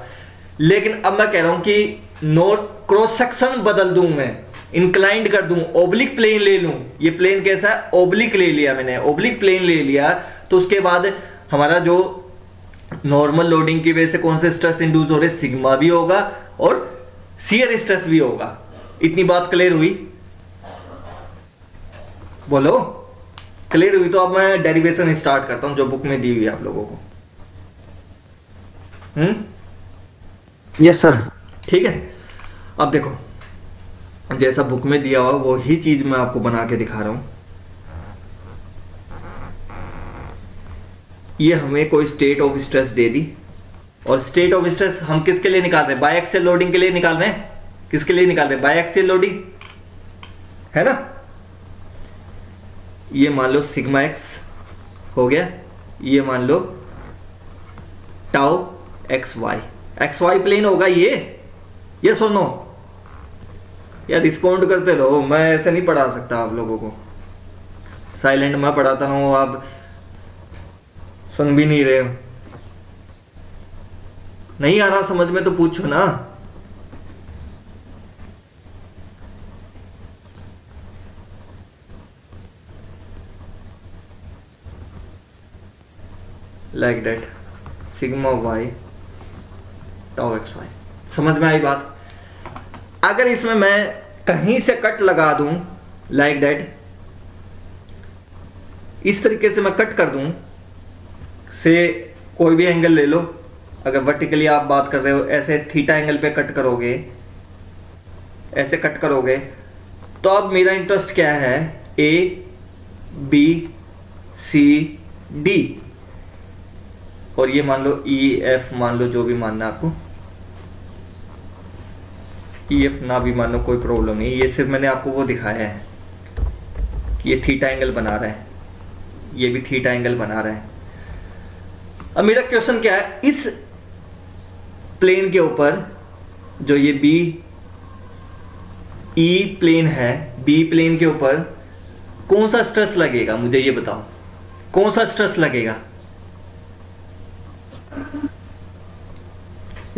Speaker 1: लेकिन अब मैं कह रहा हूं कि नोट क्रॉस सेक्शन बदल दूं, मैं इंक्लाइंड कर दूं, ओब्लिक प्लेन ले लूं। ये प्लेन कैसा है, ओब्लिक ले लिया मैंने, ओब्लिक प्लेन ले लिया, तो उसके बाद हमारा जो नॉर्मल लोडिंग की वजह से कौन से स्ट्रेस इंड्यूस हो रहे, सिग्मा भी होगा और शियर स्ट्रेस भी होगा। इतनी बात क्लियर हुई, बोलो क्लियर हुई। तो अब मैं डेरिवेशन स्टार्ट करता हूं जो बुक में दी हुई है आप लोगों को।
Speaker 3: Yes sir.
Speaker 1: ठीक है, अब देखो जैसा बुक में दिया हुआ वो ही चीज मैं आपको बना के दिखा रहा हूं। ये हमें कोई स्टेट ऑफ स्ट्रेस दे दी, और स्टेट ऑफ स्ट्रेस हम किसके लिए निकाल रहे हैं, बाय एक्सियल लोडिंग के लिए निकाल रहे हैं। किसके लिए निकाल रहे हैं, बाय एक्सियल लोडिंग, है ना। ये मान लो सिग्मा एक्स हो गया, ये मान लो टाउ एक्स वाई प्लेन होगा ये सुनो यार, रिस्पॉन्ड करते रहो, मैं ऐसे नहीं पढ़ा सकता आप लोगों को, साइलेंट मैं पढ़ाता हूं, आप सुन भी नहीं रहे हो। नहीं आ रहा समझ में तो पूछो ना। Like that sigma y tau x y, समझ में आई बात। अगर इसमें मैं कहीं से कट लगा दूं लाइक दैट, इस तरीके से मैं कट कर दूं से, कोई भी एंगल ले लो, अगर वर्टिकली आप बात कर रहे हो ऐसे थीटा एंगल पे कट करोगे, ऐसे कट करोगे, तो अब मेरा इंटरेस्ट क्या है, ए बी सी डी, और ये मान लो ई एफ, मान लो जो भी मानना है आपको, ई एफ ना भी मान लो कोई प्रॉब्लम नहीं। ये सिर्फ मैंने आपको वो दिखाया है कि ये थीटा एंगल बना रहा है, ये भी थीटा एंगल बना रहा है। अब मेरा क्वेश्चन क्या है, इस प्लेन के ऊपर जो ये बी ई प्लेन है, बी प्लेन के ऊपर कौन सा स्ट्रेस लगेगा, मुझे ये बताओ, कौन सा स्ट्रेस लगेगा।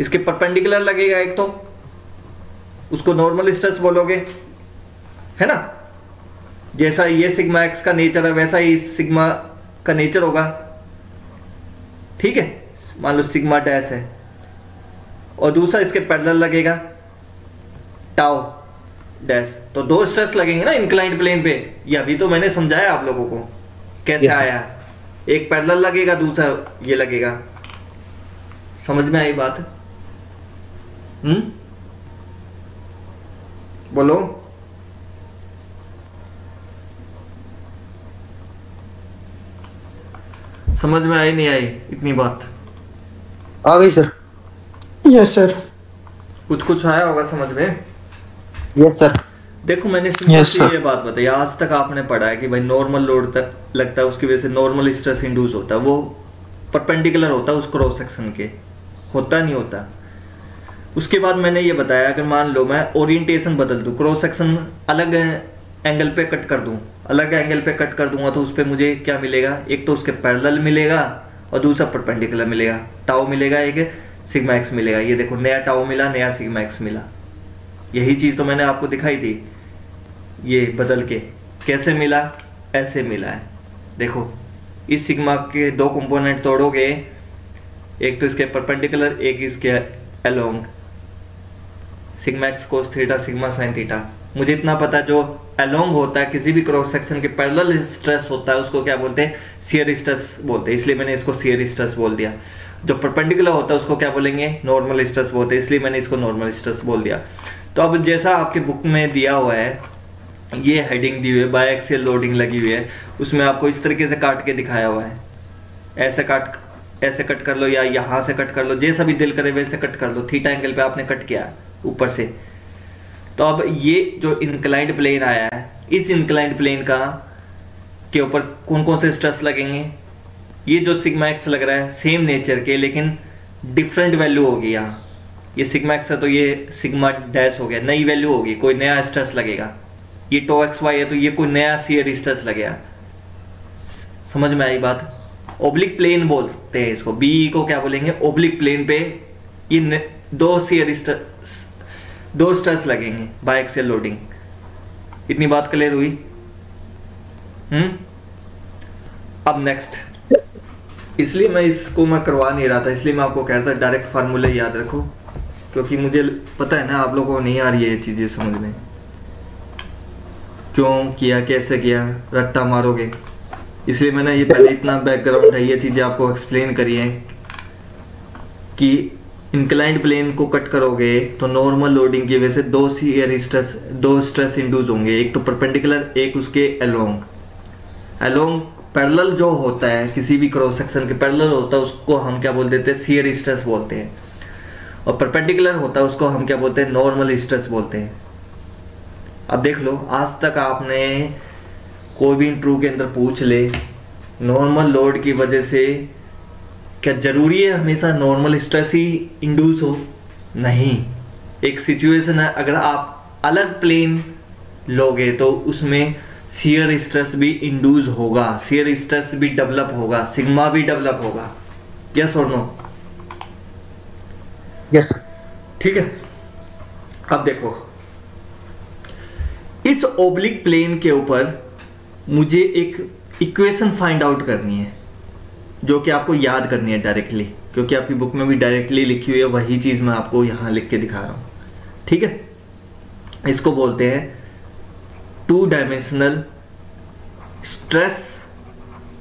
Speaker 1: इसके परपेंडिकुलर लगेगा एक, तो उसको नॉर्मल स्ट्रेस बोलोगे, है ना। जैसा ये सिग्मा एक्स का नेचर है वैसा ही सिग्मा का नेचर होगा, ठीक है। मान लो सिग्मा डैश है, और दूसरा इसके पैरेलल लगेगा टाउ डैश, तो दो स्ट्रेस लगेंगे ना इंक्लाइंड प्लेन पे। ये अभी तो मैंने समझाया आप लोगों को कैसे आया, एक पैरेलल लगेगा दूसरा ये लगेगा, समझ में आई बात। बोलो समझ में आई नहीं आई, इतनी बात
Speaker 3: आ गई सर।
Speaker 2: Yes sir.
Speaker 1: कुछ आया होगा समझ में।
Speaker 3: Yes sir.
Speaker 1: देखो मैंने सिंपल सी ये बात बताई, आज तक आपने पढ़ा है कि भाई नॉर्मल लोड तक लगता है उसकी वजह से नॉर्मल स्ट्रेस इंड्यूस होता है, वो परपेंडिकुलर होता है उस क्रॉस सेक्शन के, होता नहीं होता। उसके बाद मैंने ये बताया अगर मान लो मैं ओरिएंटेशन बदल दूं, क्रॉस सेक्शन अलग एंगल पे कट कर दूं, अलग एंगल पे कट कर दूंगा तो उस पर मुझे क्या मिलेगा, एक तो उसके पैरेलल मिलेगा और दूसरा परपेंडिकुलर मिलेगा, टाउ मिलेगा, एक सिग्मा एक्स मिलेगा। ये देखो नया टाउ मिला, नया सिग्मा एक्स मिला। यही चीज़ तो मैंने आपको दिखाई थी, ये बदल के कैसे मिला, ऐसे मिला है। देखो इस सिग्मा के दो कंपोनेंट तोड़ोगे, एक तो इसके परपेंडिकुलर, एक इसके along, sigma x cos theta sigma sine theta. मुझे इतना पता, जो अलोंग होता है किसी भी क्रॉस सेक्शन के पैरेलल स्ट्रेस होता है उसको क्या बोलते हैं, शियर स्ट्रेस बोलते हैं, इसलिए मैंने इसको शियर स्ट्रेस बोल दिया। जो परपेंडिकुलर होता है उसको क्या बोलेंगे, नॉर्मल स्ट्रेस बोलते हैं, इसलिए मैंने इसको नॉर्मल स्ट्रेस बोल दिया। तो अब जैसा आपके बुक में दिया हुआ है, ये हेडिंग दी हुई है, बायएक्सियल लोडिंग लगी हुई है, उसमें आपको इस तरीके से काट के दिखाया हुआ है, ऐसे कट कर लो या यहाँ से कट कर लो, जैसा भी दिल करे वैसे कट कर लो। थीटा एंगल पे आपने कट किया ऊपर से। तो अब ये जो इंक्लाइंड प्लेन आया है, इस इंक्लाइंड प्लेन का के ऊपर कौन कौन से स्ट्रेस लगेंगे, ये जो सिग्मा एक्स लग रहा है सेम नेचर के लेकिन डिफरेंट वैल्यू होगी। यहाँ ये सिग्मा एक्स है तो ये सिग्मा डैश हो गया, नई वैल्यू होगी, कोई नया स्ट्रेस लगेगा। ये टो एक्स वाई है तो ये कोई नया शियर स्ट्रेस लगेगा। समझ में आई बात? ओब्लिक प्लेन बोलते हैं इसको, बी को क्या बोलेंगे, ओब्लिक प्लेन पे ये दो स्ट्रेस लगेंगे बायएक्सियल लोडिंग। इतनी बात क्लियर हुई? अब नेक्स्ट, इसलिए मैं इसको मैं करवा नहीं रहा था, इसलिए मैं आपको कह रहा था डायरेक्ट फार्मूले याद रखो, क्योंकि मुझे पता है ना आप लोगों को नहीं आ रही है ये चीजें समझ में, क्यों किया, कैसे किया, रट्टा मारोगे। इसलिए मैंने ये पहले इतना बैकग्राउंड है, ये चीजें आपको एक्सप्लेन करी है कि इंक्लाइंड प्लेन को कट करोगे तो नॉर्मल लोडिंग की वजह से दो स्ट्रेस इंड्यूस होंगे, एक तो परपेंडिकुलर, एक उसके अलोंग पैरेलल जो होता है किसी भी क्रॉस सेक्शन के पैरेलल होता है उसको हम क्या बोल देते हैं, शियर स्ट्रेस बोलते हैं, और परपेंडिकुलर होता है उसको हम क्या बोलते हैं, नॉर्मल स्ट्रेस बोलते हैं। अब देख लो, आज तक आपने कोई भी इंटरव्यू के अंदर पूछ ले, नॉर्मल लोड की वजह से क्या जरूरी है हमेशा नॉर्मल स्ट्रेस ही इंड्यूस हो? नहीं, एक सिचुएशन है, अगर आप अलग प्लेन लोगे तो उसमें शियर स्ट्रेस भी इंड्यूस होगा, शियर स्ट्रेस भी डेवलप होगा, सिग्मा भी डेवलप होगा। यस और नो?
Speaker 3: यस।
Speaker 1: ठीक है। अब देखो, इस ओब्लिक प्लेन के ऊपर मुझे एक इक्वेशन फाइंड आउट करनी है, जो कि आपको याद करनी है डायरेक्टली, क्योंकि आपकी बुक में भी डायरेक्टली लिखी हुई है, वही चीज मैं आपको यहां लिख के दिखा रहा हूं। ठीक है, इसको बोलते हैं 2 डायमेंशनल स्ट्रेस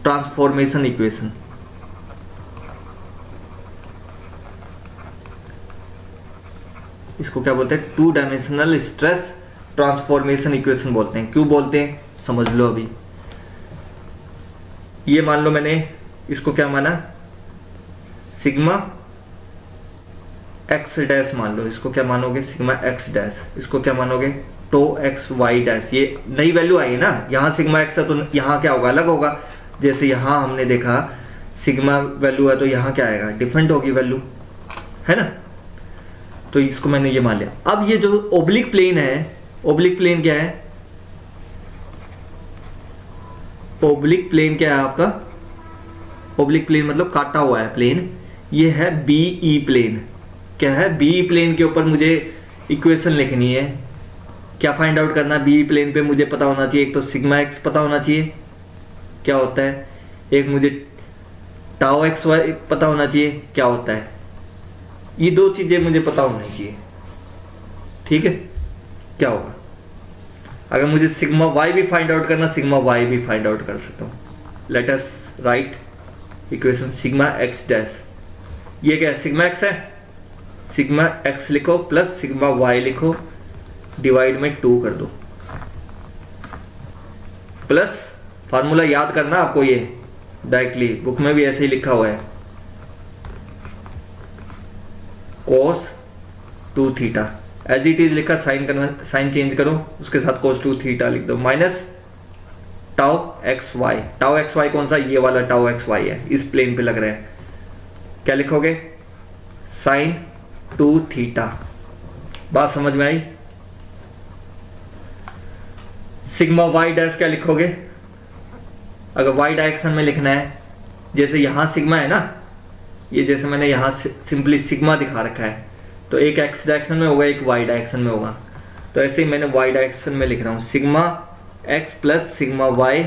Speaker 1: ट्रांसफॉर्मेशन इक्वेशन। इसको क्या बोलते हैं, 2 डायमेंशनल स्ट्रेस ट्रांसफॉर्मेशन इक्वेशन बोलते हैं। क्यों बोलते हैं समझ लो अभी। ये मान लो मैंने इसको क्या माना, सिग्मा एक्स डैश मान लो, इसको क्या मानोगे, सिग्मा एक्स डैश, इसको क्या मानोगे, टो एक्स वाई डैश। ये नई वैल्यू आई है ना, यहाँ सिग्मा एक्स है तो यहाँ क्या होगा, अलग होगा। जैसे यहाँ हमने देखा सिग्मा वैल्यू है तो यहाँ क्या आएगा, डिफरेंट होगी वैल्यू, है ना। तो इसको मैंने ये मान लिया। अब ये जो ओब्लिक प्लेन है, ओब्लिक प्लेन क्या है, ओब्लिक प्लेन क्या है आपका, ओब्लिक प्लेन मतलब काटा हुआ है प्लेन, ये है बीई प्लेन। क्या है, बीई प्लेन के ऊपर मुझे इक्वेशन लिखनी है। क्या फाइंड आउट करना, बीई प्लेन पे मुझे पता होना चाहिए, एक तो सिग्मा एक्स पता होना चाहिए क्या होता है, एक मुझे टाउ एक्स वाई पता होना चाहिए क्या होता है। ये 2 चीजें मुझे पता होनी चाहिए। ठीक है, क्या होगा अगर मुझे सिग्मा वाई भी फाइंड आउट करना, सिग्मा वाई भी फाइंड आउट कर सकता हूँ। Let us right equation sigma x dash. ये क्या है, सिग्मा एक्स है, सिग्मा एक्स लिखो प्लस सिग्मा वाई लिखो, डिवाइड में 2 कर दो, प्लस फार्मूला याद करना आपको, ये डायरेक्टली बुक में भी ऐसे ही लिखा हुआ है, cos 2 theta as it is लिखा, साइन चेंज करो, उसके साथ cos 2 थीटा लिख दो, minus tau x y. Tau x y कौन सा, ये वाला टाउ एक्स वाई है, इस प्लेन पे लग रहा है। क्या लिखोगे, साइन 2 थीटा। बात समझ में आई? सिग्मा वाई डैश क्या लिखोगे? अगर वाई डायरेक्शन में लिखना है, जैसे यहाँ सिग्मा है ना, ये जैसे मैंने यहाँ सिंपली सिग्मा दिखा रखा है, तो एक एक्स डायरेक्शन में होगा, एक वाई डायरेक्शन में होगा। तो ऐसे ही मैंने वाई डायरेक्शन में लिख रहा हूँ, sigma x plus sigma y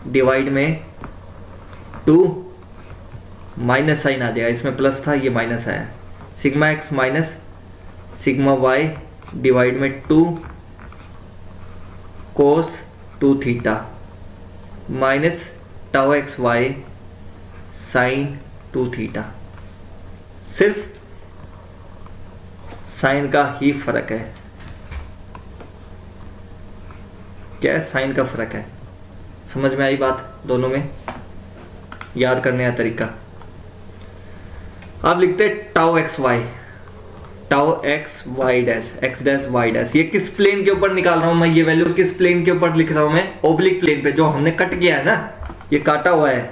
Speaker 1: divide में 2, माइनस साइन आ जाएगा, इसमें प्लस था ये माइनस आया, sigma x minus sigma y divide में 2 cos 2 theta minus tau x y sine 2 theta. सिर्फ साइन का ही फर्क है। क्या है? साइन का फर्क है। समझ में आई बात? दोनों में याद करने का तरीका। आप लिखते हैं tau x y, tau x y dash, x dash y dash. ये किस प्लेन के ऊपर निकाल रहा हूं मैं? ये वैल्यू किस प्लेन के ऊपर लिख रहा हूं मैं? ओब्लिक प्लेन पे, जो हमने कट किया है ना, ये काटा हुआ है,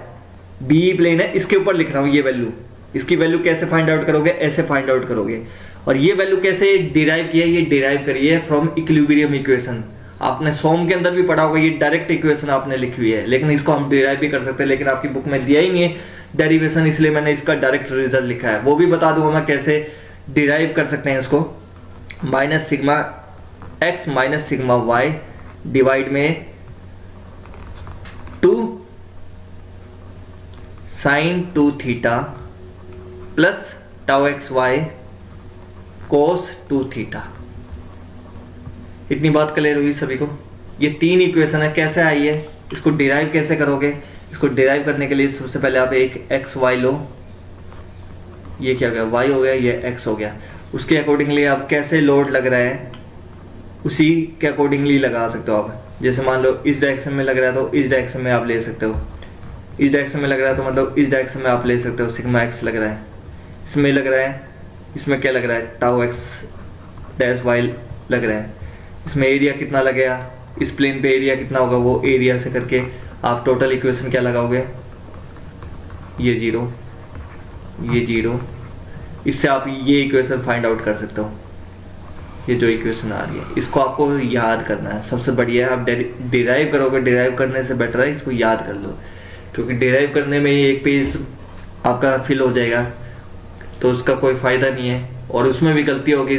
Speaker 1: बी प्लेन है, इसके ऊपर लिख रहा हूं ये वैल्यू। इसकी वैल्यू कैसे फाइंड आउट करोगे? ऐसे फाइंड आउट करोगे। और ये वैल्यू कैसे डिराइव किया है? ये डिराइव करी है फ्रॉम इक्विलिब्रियम इक्वेशन। आपने सोम के अंदर भी पढ़ा होगा, ये डायरेक्ट इक्वेशन आपने लिखी हुई है, लेकिन इसको हम डिराइव भी कर सकते हैं, लेकिन आपकी बुक में दिया ही नहीं है डेरिवेशन, इसलिए मैंने इसका डायरेक्ट रिजल्ट लिखा है। वो भी बता दूंगा मैं कैसे डिराइव कर सकते हैं इसको। Minus sigma x minus sigma y divide में 2 sine 2 theta plus tau x y cos 2 theta. इतनी बात क्लियर हुई सभी को? ये 3 इक्वेशन है, कैसे आई है, इसको डिराइव कैसे करोगे? इसको डिराइव करने के लिए सबसे पहले आप एक एक्स वाई लो, ये क्या हो गया? वाई हो गया, ये एक्स हो गया। उसके अकॉर्डिंगली आप कैसे लोड लग रहा है उसी के अकॉर्डिंगली लगा सकते हो आप। जैसे मान लो इस डायरेक्शन में लग रहा है तो इस डायरेक्शन में आप ले सकते हो, इस डायरेक्शन में लग रहा है तो मतलब इस डायरेक्शन में आप ले सकते हो। सिग्मा एक्स लग रहा है, इसमें लग रहा है, इसमें क्या लग रहा है? टाउ एक्स डैश वाई लग रहा है। इसमें एरिया कितना लगेगा, इस प्लेन पे एरिया कितना होगा, वो एरिया से करके आप टोटल इक्वेशन क्या लगाओगे? ये 0, ये 0। इससे आप ये इक्वेशन फाइंड आउट कर सकते हो। ये जो इक्वेशन आ रही है इसको आपको याद करना है, सबसे बढ़िया है। आप डिराइव करोगे, डिराइव करने से बेटर है इसको याद कर लो, क्योंकि डिराइव करने में एक पेज आपका फिल हो जाएगा तो उसका कोई फायदा नहीं है, और उसमें भी गलती होगी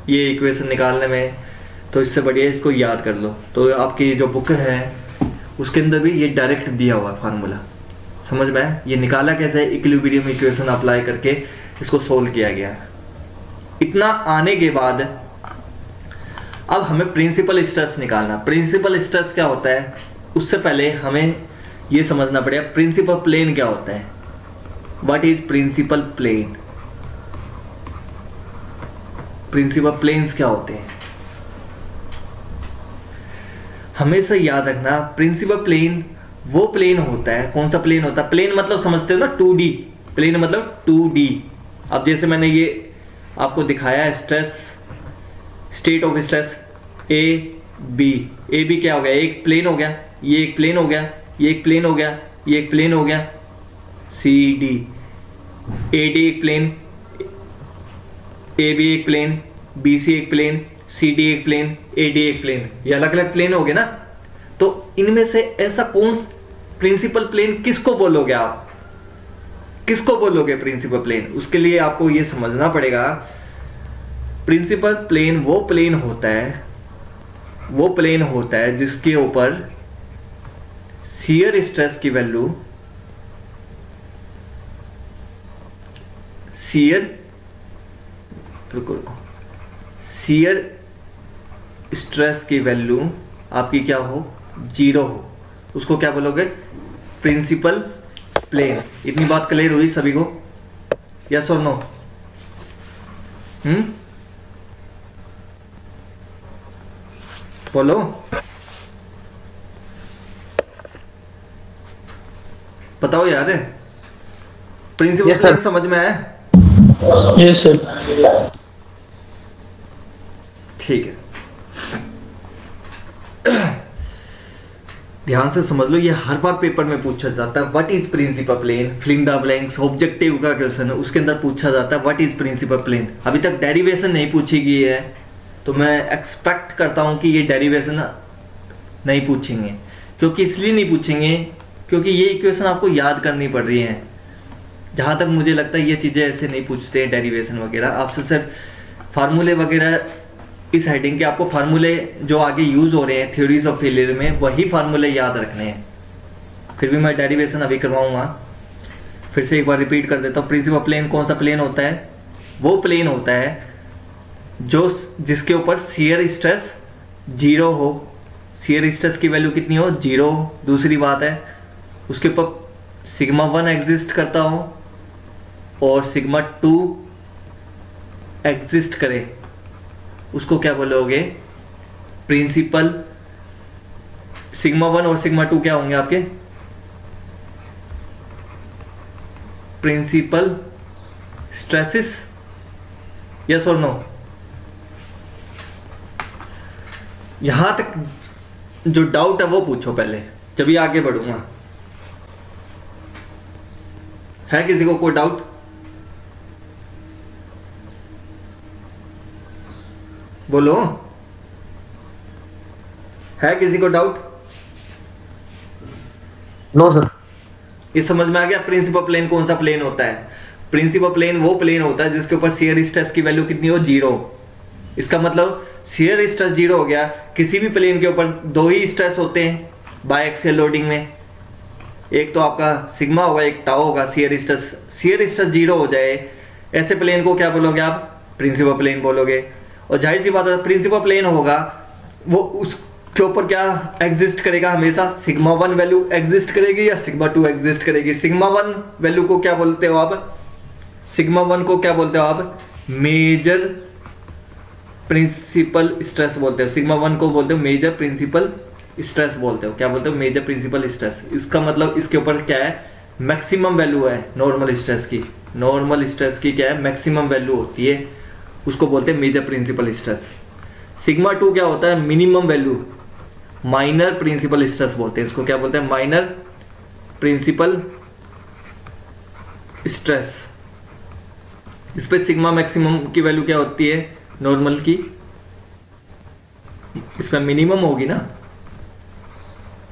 Speaker 1: ये इक्वेशन निकालने में। तो इससे बढ़िया इसको याद कर लो। तो आपकी जो बुक है उसके अंदर भी ये डायरेक्ट दिया हुआ फार्मूला, समझ में आया? ये निकाला कैसे? इक्विलिब्रियम इक्वेशन अप्लाई करके इसको सोल्व किया गया। इतना आने के बाद अब हमें प्रिंसिपल स्ट्रेस निकालना। प्रिंसिपल स्ट्रेस क्या होता है, उससे पहले हमें ये समझना पड़ेगा प्रिंसिपल प्लेन क्या होता है। What is principal plane? Principal planes क्या होते हैं? हमेशा याद रखना, प्रिंसिपल प्लेन वो प्लेन होता है। कौन सा प्लेन होता है? प्लेन मतलब समझते हो ना, 2D प्लेन मतलब 2D। अब जैसे मैंने ये आपको दिखाया है stress, state of stress A B क्या हो गया? एक प्लेन हो गया, ये एक प्लेन हो गया, ये एक प्लेन हो गया, ये एक प्लेन हो गया, सी डी। ए डी एक प्लेन, ए बी एक प्लेन, बी सी एक प्लेन, सी डी एक प्लेन, ए डी एक प्लेन, ये अलग अलग प्लेन हो गए ना। तो इनमें से ऐसा कौन प्रिंसिपल प्लेन किसको बोलोगे आप? किसको बोलोगे प्रिंसिपल प्लेन? उसके लिए आपको ये समझना पड़ेगा प्रिंसिपल प्लेन वो प्लेन होता है, वो प्लेन होता है जिसके ऊपर शियर स्ट्रेस की वैल्यू, शियर स्ट्रेस की वैल्यू आपकी क्या हो? 0 हो। उसको क्या बोलोगे? Principal plane. इतनी बात क्लियर हुई सभी को? यस और नो? बोलो। बताओ यार, प्रिंसिपल
Speaker 3: Yes,
Speaker 1: प्लेन
Speaker 3: sir.
Speaker 1: समझ में आया?
Speaker 2: Yes sir.
Speaker 1: ठीक है, ध्यान से समझ लो, ये हर बार पेपर में पूछा जाता है। What is principal plane? Filling the blanks objective का क्वेश्चन है, उसके अंदर पूछा जाता है व्हाट इज प्रिंसिपल प्लेन। अभी तक डेरिवेशन नहीं पूछी गई है, तो मैं एक्सपेक्ट करता हूं कि ये डेरिवेशन नहीं पूछेंगे। क्योंकि इसलिए नहीं पूछेंगे क्योंकि ये इक्वेशन आपको याद करनी पड़ रही है। जहाँ तक मुझे लगता है ये चीज़ें ऐसे नहीं पूछते हैं, डेरिवेशन वगैरह। आपसे सिर्फ फार्मूले वगैरह, इस हेडिंग के आपको फार्मूले जो आगे यूज़ हो रहे हैं थ्योरीज ऑफ फेलियर में, वही फार्मूले याद रखने हैं। फिर भी मैं डेरिवेशन अभी करवाऊँगा, फिर से एक बार रिपीट कर देता हूँ। प्रिंसिपल प्लेन कौन सा प्लेन होता है? वो प्लेन होता है जो जिसके ऊपर शियर स्ट्रेस 0 हो। शियर स्ट्रेस की वैल्यू कितनी हो? 0। दूसरी बात है उसके ऊपर सिग्मा 1 एग्जिस्ट करता हो और सिग्मा 2 एग्जिस्ट करे, उसको क्या बोलोगे? प्रिंसिपल। सिग्मा 1 और सिग्मा 2 क्या होंगे आपके? Principal stresses. यस और नो? यहां तक जो डाउट है वो पूछो पहले, जब ये आगे बढ़ूंगा। है किसी को कोई डाउट? बोलो, है किसी को डाउट?
Speaker 3: No sir.
Speaker 1: ये समझ में आ गया प्रिंसिपल प्लेन कौन सा प्लेन होता है? प्रिंसिपल प्लेन वो प्लेन होता है जिसके ऊपर शियर स्ट्रेस की वैल्यू कितनी हो? 0। इसका मतलब शियर स्ट्रेस 0 हो गया। किसी भी प्लेन के ऊपर 2 ही स्ट्रेस होते हैं बाय एक्सियल लोडिंग में, एक तो आपका सिग्मा होगा, एक टाउ होगा। शियर स्ट्रेस 0 हो जाए, ऐसे प्लेन को क्या बोलोगे आप? प्रिंसिपल प्लेन बोलोगे। और जाहिर सी बात है प्रिंसिपल प्लेन होगा वो उसके ऊपर क्या एग्जिस्ट करेगा? हमेशा सिग्मा 1 वैल्यू एग्जिस्ट करेगी या सिग्मा 2 एग्जिस्ट करेगी? सिग्मा 1 वैल्यू को क्या बोलते हो आप? सिग्मा 1 को क्या बोलते हो आप? मेजर प्रिंसिपल स्ट्रेस बोलते हो। सिग्मा 1 को बोलते हो मेजर प्रिंसिपल स्ट्रेस बोलते हो। क्या बोलते हो? Major principal stress. इसका मतलब इसके ऊपर क्या है? मैक्सिमम वैल्यू है नॉर्मल स्ट्रेस की। नॉर्मल स्ट्रेस की क्या है? मैक्सिमम वैल्यू होती है, उसको बोलते हैं मेजर प्रिंसिपल स्ट्रेस। सिग्मा 2 क्या होता है? Minimum value, minor principal stress बोलते हैं इसको। क्या बोलते हैं? Minor principal stress. इस पे सिग्मा मैक्सिमम की वैल्यू क्या होती है? नॉर्मल की, इसमें मिनिमम होगी ना,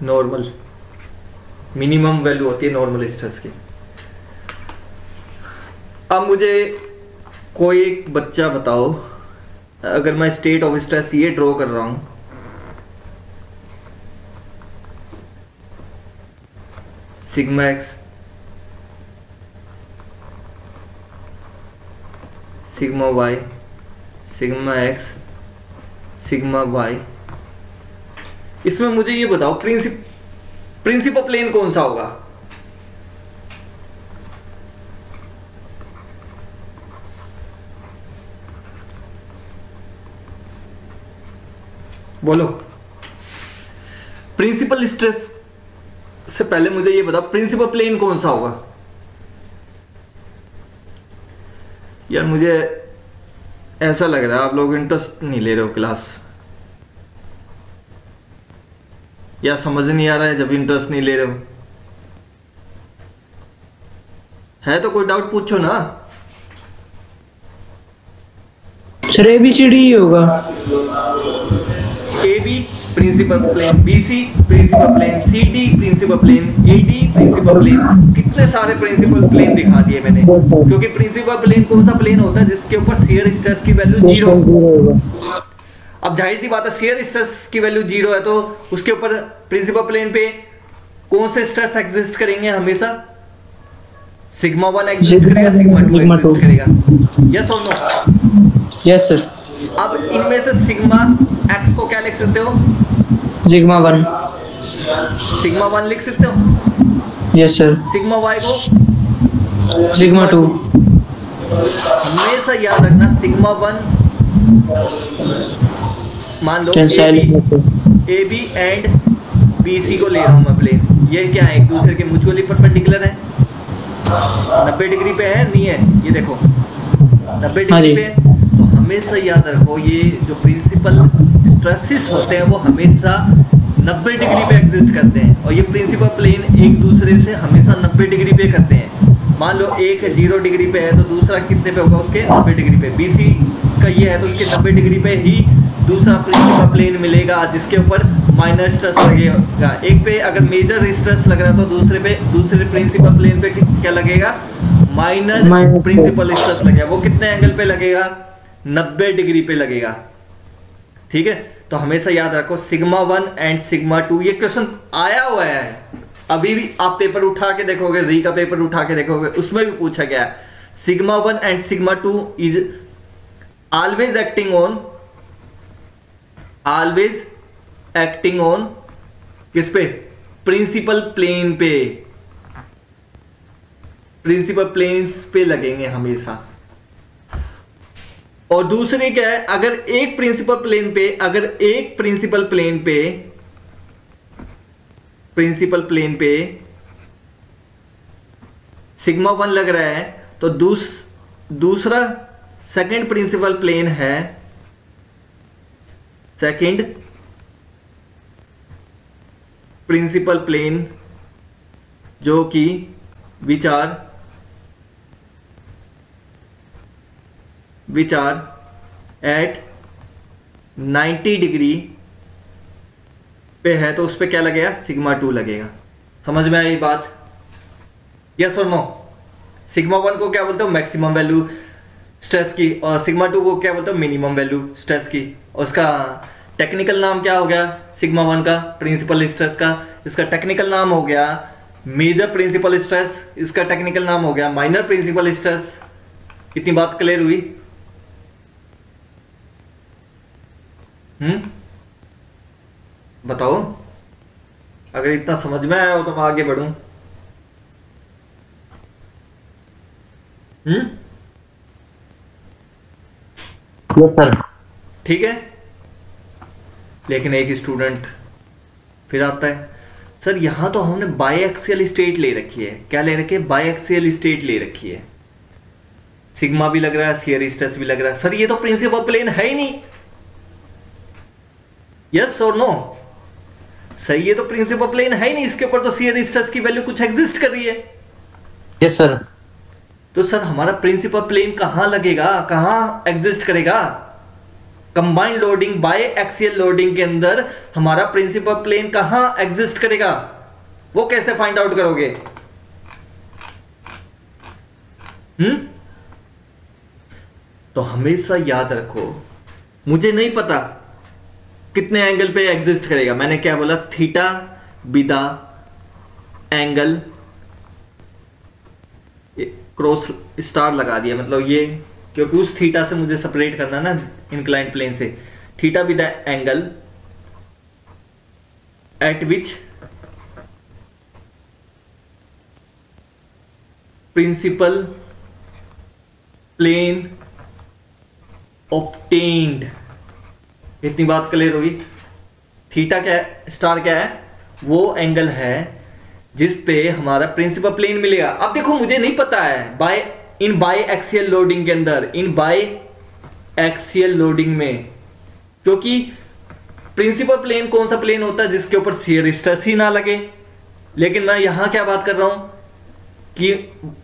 Speaker 1: नॉर्मल मिनिमम वैल्यू होती है नॉर्मल स्ट्रेस की। अब मुझे कोई एक बच्चा बताओ, अगर मैं स्टेट ऑफ स्ट्रेस ये ड्रॉ कर रहा हूं, sigma x, sigma y, sigma x, sigma y, इसमें मुझे ये बताओ प्रिंसिपल प्लेन कौन सा होगा? बोलो। प्रिंसिपल स्ट्रेस से पहले मुझे ये बताओ प्रिंसिपल प्लेन कौन सा होगा? यार मुझे ऐसा लग रहा है आप लोग इंटरेस्ट नहीं ले रहे हो क्लास, या समझ नहीं आ रहा है जब इंटरेस्ट नहीं ले रहे हो। है तो कोई डाउट पूछो ना।
Speaker 2: सर ABCD ही होगा।
Speaker 1: AB principal plane, BC principal plane, CD principal plane, AD principal plane. कितने सारे प्रिंसिपल प्लेन दिखा दिए मैंने, क्योंकि प्रिंसिपल प्लेन कौन सा प्लेन होता है? जिसके ऊपर शियर स्ट्रेस की वैल्यू 0। अब जाहिर सी बात है शियर स्ट्रेस की वैल्यू 0 है तो उसके ऊपर प्रिंसिपल प्लेन पे कौन से स्ट्रेस एग्जिस्ट करेंगे? हमेशा सिग्मा 1 एग्जिस्ट करेगा, सिग्मा 2 एग्जिस्ट करेगा। यस और नो?
Speaker 2: Yes sir.
Speaker 1: अब इनमें से सिग्मा एक्स को क्या लिख सकते हो?
Speaker 2: सिग्मा 1।
Speaker 1: सिग्मा 1 लिख सकते हो?
Speaker 2: Yes sir.
Speaker 1: सिग्मा वाई को
Speaker 2: सिग्मा 2।
Speaker 1: हमेशा याद रखना सिग्मा 1 मान लो ए बी एंड BC को ले रहा हूं मैं प्लेन। ये क्या है? एक दूसरे के म्यूचुअली परपेंडिकुलर है, 90 डिग्री पे है, नहीं है? ये देखो 90 डिग्री पे है। तो हमेशा याद रखो ये जो प्रिंसिपल स्ट्रेसेस होते हैं वो हमेशा 90 डिग्री पे एग्जिस्ट करते हैं, और ये प्रिंसिपल प्लेन एक दूसरे से हमेशा 90 डिग्री पे करते हैं। मान लो एक 0 डिग्री पे है तो दूसरा कितने पे होगा? उसके 90 डिग्री पे। BC का ये है तो उसके 90 डिग्री पे ही दूसरा प्रिंसिपल प्लेन मिलेगा जिसके ऊपर माइनर स्ट्रेस लगेगा। एक पे अगर मेजर स्ट्रेस लग रहा है तो दूसरे प्रिंसिपल प्लेन पे क्या लगेगा, माइनर प्रिंसिपल स्ट्रेस लगेगा। वो कितने एंगल पे लगेगा, 90 डिग्री पे लगेगा। ठीक है, तो हमेशा याद रखो सिग्मा 1 एंड सिग्मा 2, ये क्वेश्चन आया हुआ है, अभी भी आप पेपर उठा के देखोगे, री का पेपर उठा के देखोगे, उसमें भी पूछा गया है। Sigma 1 and sigma 2 is always acting on किस पे, प्रिंसिपल प्लेन पे, प्रिंसिपल प्लेन्स पे लगेंगे हमेशा। और दूसरी क्या है, अगर एक प्रिंसिपल प्लेन पे सिग्मा 1 लग रहा है तो दूसरा सेकंड प्रिंसिपल प्लेन है, सेकंड प्रिंसिपल प्लेन जो कि विच आर एट 90 डिग्री पे है, तो उस पे क्या लगेगा, सिग्मा 2 लगेगा। समझ में आई बात, यस और नो? सिग्मा 1 को क्या बोलते हो, मैक्सिमम वैल्यू स्ट्रेस की, और सिग्मा 2 को क्या बोलते हो, मिनिमम वैल्यू स्ट्रेस की। और उसका टेक्निकल नाम क्या हो गया, सिग्मा 1 का प्रिंसिपल स्ट्रेस का, इसका टेक्निकल नाम हो गया मेजर प्रिंसिपल स्ट्रेस, इसका टेक्निकल नाम हो गया माइनर प्रिंसिपल स्ट्रेस। इतनी बात क्लियर हुई? बताओ, अगर इतना समझ में आया हो तो मैं आगे बढ़ूं।
Speaker 3: Yes sir.
Speaker 1: ठीक है, लेकिन एक स्टूडेंट फिर आता है, सर यहां तो हमने बायएक्सियल स्टेट ले रखी है। क्या ले रखी है, बायएक्सियल स्टेट ले रखी है। सिग्मा भी लग रहा है, शियर स्ट्रेस भी लग रहा है। सर ये तो प्रिंसिपल प्लेन है ही नहीं, यस और नो? सही, ये तो प्रिंसिपल प्लेन है ही नहीं, इसके ऊपर तो शियर स्ट्रेस की वैल्यू कुछ एग्जिस्ट कर रही है।
Speaker 3: Yes sir.
Speaker 1: तो सर हमारा प्रिंसिपल प्लेन कहां लगेगा, कहां एग्जिस्ट करेगा? Combined loading by axial loading के अंदर हमारा प्रिंसिपल प्लेन कहां एग्जिस्ट करेगा, वो कैसे फाइंड आउट करोगे? तो हमेशा याद रखो, मुझे नहीं पता कितने एंगल पे एग्जिस्ट करेगा। मैंने क्या बोला, थीटा बिदा एंगल, क्रॉस स्टार लगा दिया, मतलब ये, क्योंकि उस थीटा से मुझे सेपरेट करना ना इंक्लाइंड प्लेन से। Theta with angle at which principal plane obtained. इतनी बात क्लियर होगी? थीटा क्या है, स्टार क्या है, वो एंगल है जिस पे हमारा प्रिंसिपल प्लेन मिलेगा। अब देखो मुझे नहीं पता है इन बाय एक्सियल लोडिंग के अंदर, इन बाय एक्सियल लोडिंग में, क्योंकि प्रिंसिपल प्लेन कौन सा प्लेन होता है जिसके ऊपर शियर स्ट्रेस ही ना लगे। लेकिन मैं यहां क्या बात कर रहा हूं कि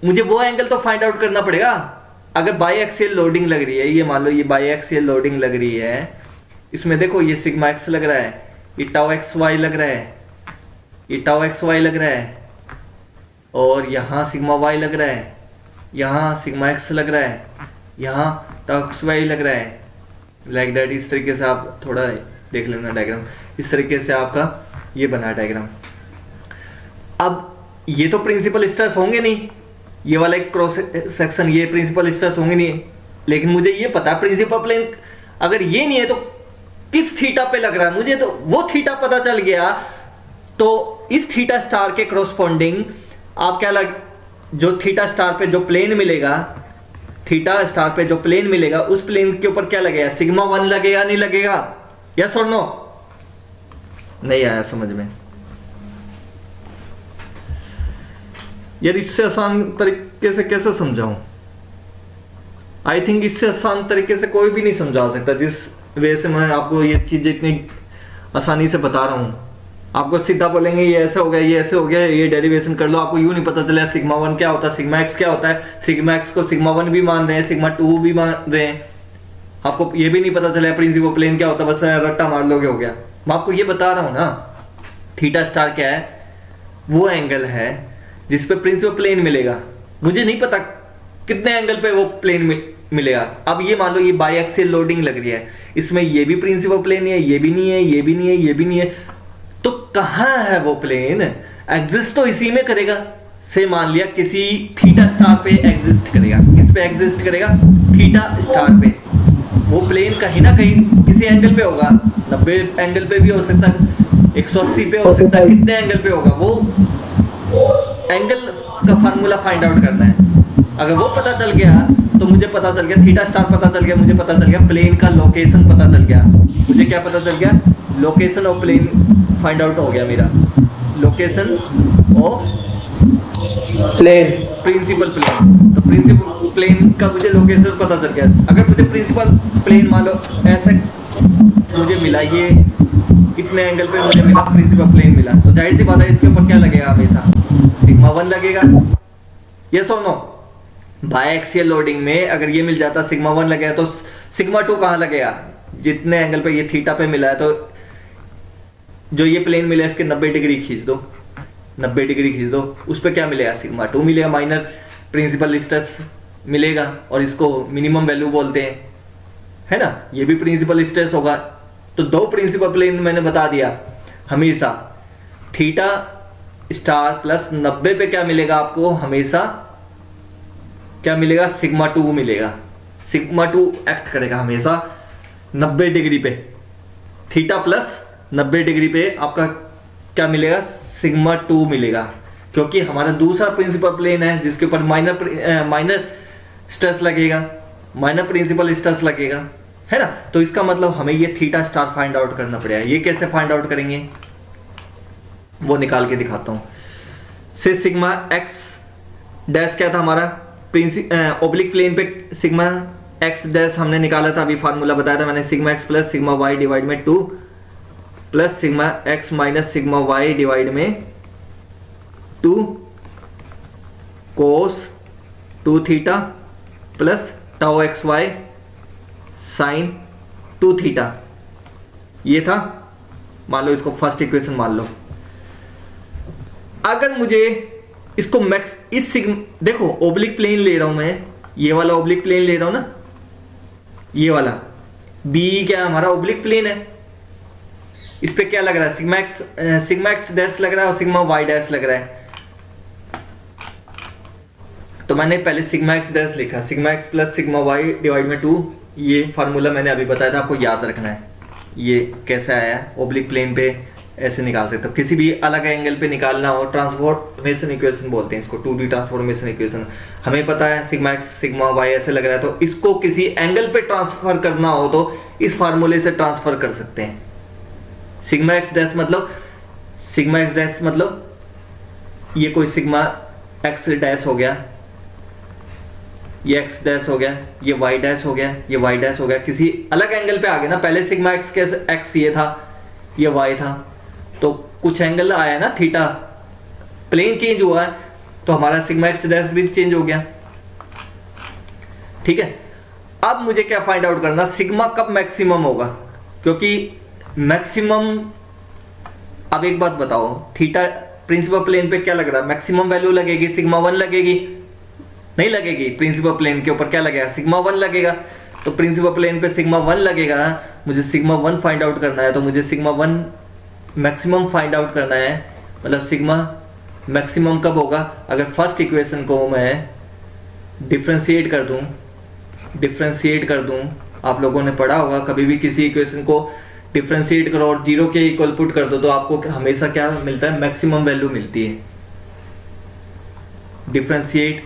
Speaker 1: मुझे वो एंगल तो फाइंड आउट करना पड़ेगा। अगर बाय एक्सियल लोडिंग लग रही है, ये मान लो ये बाय एक्सियल लोडिंग लग रही है, इसमें देखो ये सिग्मा एक्स लग रहा है, ये टाउ एक्स वाई लग रहा है, ये टाउ एक्स वाई लग रहा है, और यहां सिग्मा वाई लग रहा है, यहां सिग्मा एक्स लग रहा है, यहां टाउ एक्स वाई लग रहा है, लाइक दैट। इस तरीके से आप थोड़ा देख लेना डायग्राम, इस तरीके से आपका ये बना डायग्राम। अब ये तो प्रिंसिपल स्ट्रेस होंगे नहीं, ये वाला एक क्रॉस सेक्शन, ये प्रिंसिपल स्ट्रेस होंगे नहीं, लेकिन मुझे ये पता प्रिंसिपल प्लेन अगर ये नहीं है तो किस थीटा पे लग रहा है, मुझे तो वो थीटा पता चल गया। तो इस थीटा स्टार के कॉरस्पॉन्डिंग आप क्या जो थीटा स्टार पे जो प्लेन मिलेगा, थीटा स्टार पे जो प्लेन मिलेगा, उस प्लेन के ऊपर क्या लगेगा, सिग्मा 1 लगेगा, नहीं लगेगा? यस और नो? नहीं आया समझ में? यार इससे आसान तरीके से कैसे समझाऊं? आई थिंक इससे आसान तरीके से कोई भी नहीं समझा सकता, जिस वजह से मैं आपको ये चीजें इतनी आसानी से बता रहा हूं। आपको सीधा बोलेंगे ये ऐसे हो गया, ये ऐसे हो गया, ये डेरिवेशन कर लो, आपको यूं नहीं पता चला सिग्मा 1 क्या होता है, सिग्मा एक्स क्या होता है। सिग्मा एक्स को सिग्मा 1 भी मान रहे हैं, सिग्मा 2 भी मान रहे हैं, आपको ये भी नहीं पता चला प्रिंसिपल प्लेन क्या होता है, बस रट्टा मार लोगे हो गया। मैं आपको ये बता रहा हूं ना, थीटा स्टार क्या है, वो एंगल है जिस पे प्रिंसिपल प्लेन मिलेगा। मुझे नहीं पता कितने एंगल पे वो प्लेन मिलेगा। अब ये मान लो ये बाई एक्सियल लोडिंग लग रही है, इसमें ये भी प्रिंसिपल प्लेन है, ये भी नहीं है, ये भी नहीं है, ये भी नहीं है, तो कहां है वो प्लेन? एग्जिस्ट तो इसी में करेगा। से मान लिया किसी थीटा स्टार पे एग्जिस्ट करेगा। किस पे एग्जिस्ट करेगा? थीटा स्टार पे। वो प्लेन कहीं ना कहीं किसी एंगल पे होगा, 90 एंगल पे भी हो सकता है, 180 पे हो सकता है, कितने एंगल पे होगा वो एंगल का फार्मूला फाइंड आउट करना है। अगर वो पता चल गया तो मुझे पता चल गया, थीटा स्टार पता चल गया, मुझे पता चल गया प्लेन का लोकेशन पता चल गया। मुझे क्या पता चल गया? Location of plane find out हो गया मेरा। Location of
Speaker 2: plane,
Speaker 1: principal plane. तो प्रिंसिपल प्लेन का मुझे लोकेशन पता चल गया। अगर मुझे प्रिंसिपल प्लेन मान लो ऐसे मुझे मिला, ये इतने एंगल पे मुझे मिला, प्रिंसिपल प्लेन मिला, तो जाहिर सी बात है इसके ऊपर क्या लगेगा? हमेशा सिग्मा 1 लगेगा। यस और नो? बाय एक्सियल लोडिंग में अगर ये मिल जाता सिग्मा 1 लगेगा, तो सिग्मा 2 कहां लगेगा? जितने एंगल पे ये थीटा पे मिला है, तो जो ये प्लेन मिला इसके 90 डिग्री खींच दो, 90 डिग्री खींच दो, उस पर क्या मिलेगा? सिग्मा 2 मिलेगा, माइनर प्रिंसिपल स्ट्रेस मिलेगा, और इसको मिनिमम वैल्यू बोलते हैं, है ना? ये भी प्रिंसिपल स्ट्रेस होगा। तो दो प्रिंसिपल प्लेन मैंने बता दिया। हमेशा थीटा स्टार प्लस 90 पे क्या मिलेगा आपको? हमेशा क्या मिलेगा? सिग्मा 2 मिलेगा। सिग्मा 2 एक्ट करेगा हमेशा 90 डिग्री पे। थीटा प्लस 90 डिग्री पे आपका क्या मिलेगा? सिग्मा 2 मिलेगा, क्योंकि हमारा दूसरा प्रिंसिपल प्लेन है जिसके ऊपर माइनर स्ट्रेस लगेगा, माइनर प्रिंसिपल स्ट्रेस लगेगा, है ना? तो इसका मतलब हमें ये थीटा स्टार फाइंड आउट करना पड़ेगा। ये कैसे फाइंड आउट करेंगे वो निकाल के दिखाता हूं। से सिग्मा एक्स डैश क्या था हमारा? ओब्लिक प्लेन पे सिग्मा एक्स डैश हमने निकाला था, अभी फार्मूला बताया था मैंने। Sigma x plus sigma y divide में 2 plus sigma x minus sigma y divide में 2 cos 2 theta plus tau x y sine 2 theta. ये था, मान लो इसको फर्स्ट इक्वेशन मान लो। अगर मुझे इसको मैक्स इस देखो ओब्लिक प्लेन ले रहा हूं मैं, ये वाला ओब्लिक प्लेन ले रहा हूं ना, ये वाला बी क्या हमारा ओब्लिक प्लेन है। इस पे क्या लग रहा है? सिग्मा एक्स डैश लग रहा है और सिग्मा वाई डैश लग रहा है। तो मैंने पहले सिग्मा एक्स डैश लिखा, sigma x plus sigma y divide में 2। ये फार्मूला मैंने अभी बताया था, आपको याद रखना है। ये कैसे आया? ओब्लिक प्लेन पे ऐसे निकाल सकते हो, किसी भी अलग एंगल पे निकालना हो, ट्रांसफॉर्मेशन इक्वेशन बोलते हैं इसको, 2D ट्रांसफॉर्मेशन इक्वेशन। हमें पता है सिग्मा एक्स सिग्मा वाई ऐसे लग रहा है, तो इसको किसी एंगल पे ट्रांसफर करना हो तो इस फार्मूले से ट्रांसफर कर सकते हैं। सिग्मा एक्स डैश मतलब ये कोई सिग्मा एक्स डैश हो गया, ये एक्स डैश हो गया, ये वाई डैश हो गया, ये वाई डैश हो गया, किसी अलग एंगल पे आ गया ना। पहले सिग्मा एक्स के एक्स ये था, ये वाई था, तो कुछ एंगल आया ना, थीटा प्लेन चेंज हुआ है, तो हमारा सिग्मा एक्स डैश भी चेंज हो गया। ठीक है, अब मुझे क्या फाइंड आउट करना? सिग्मा कब मैक्सिमम होगा? क्योंकि मैक्सिमम, अब एक बात बताओ, थीटा प्रिंसिपल प्लेन पे क्या लग रहा है? मैक्सिमम वैल्यू लगेगी, सिग्मा 1 लगेगी? नहीं लगेगी। प्रिंसिपल प्लेन के ऊपर क्या लगेगा? सिग्मा 1 लगेगा। तो प्रिंसिपल प्लेन पे सिग्मा 1 लगेगा, मुझे सिग्मा 1 फाइंड आउट करना है, तो मुझे सिग्मा 1 मैक्सिमम फाइंड आउट करना है। मतलब सिग्मा मैक्सिमम कब होगा? अगर फर्स्ट इक्वेशन को मैं डिफरेंशिएट कर दूं, आप लोगों ने पढ़ा होगा, कभी भी किसी इक्वेशन को डिफरेंशिएट करो और 0 के इक्वल पुट कर दो, तो आपको हमेशा क्या मिलता है? मैक्सिमम वैल्यू मिलती है। Differentiate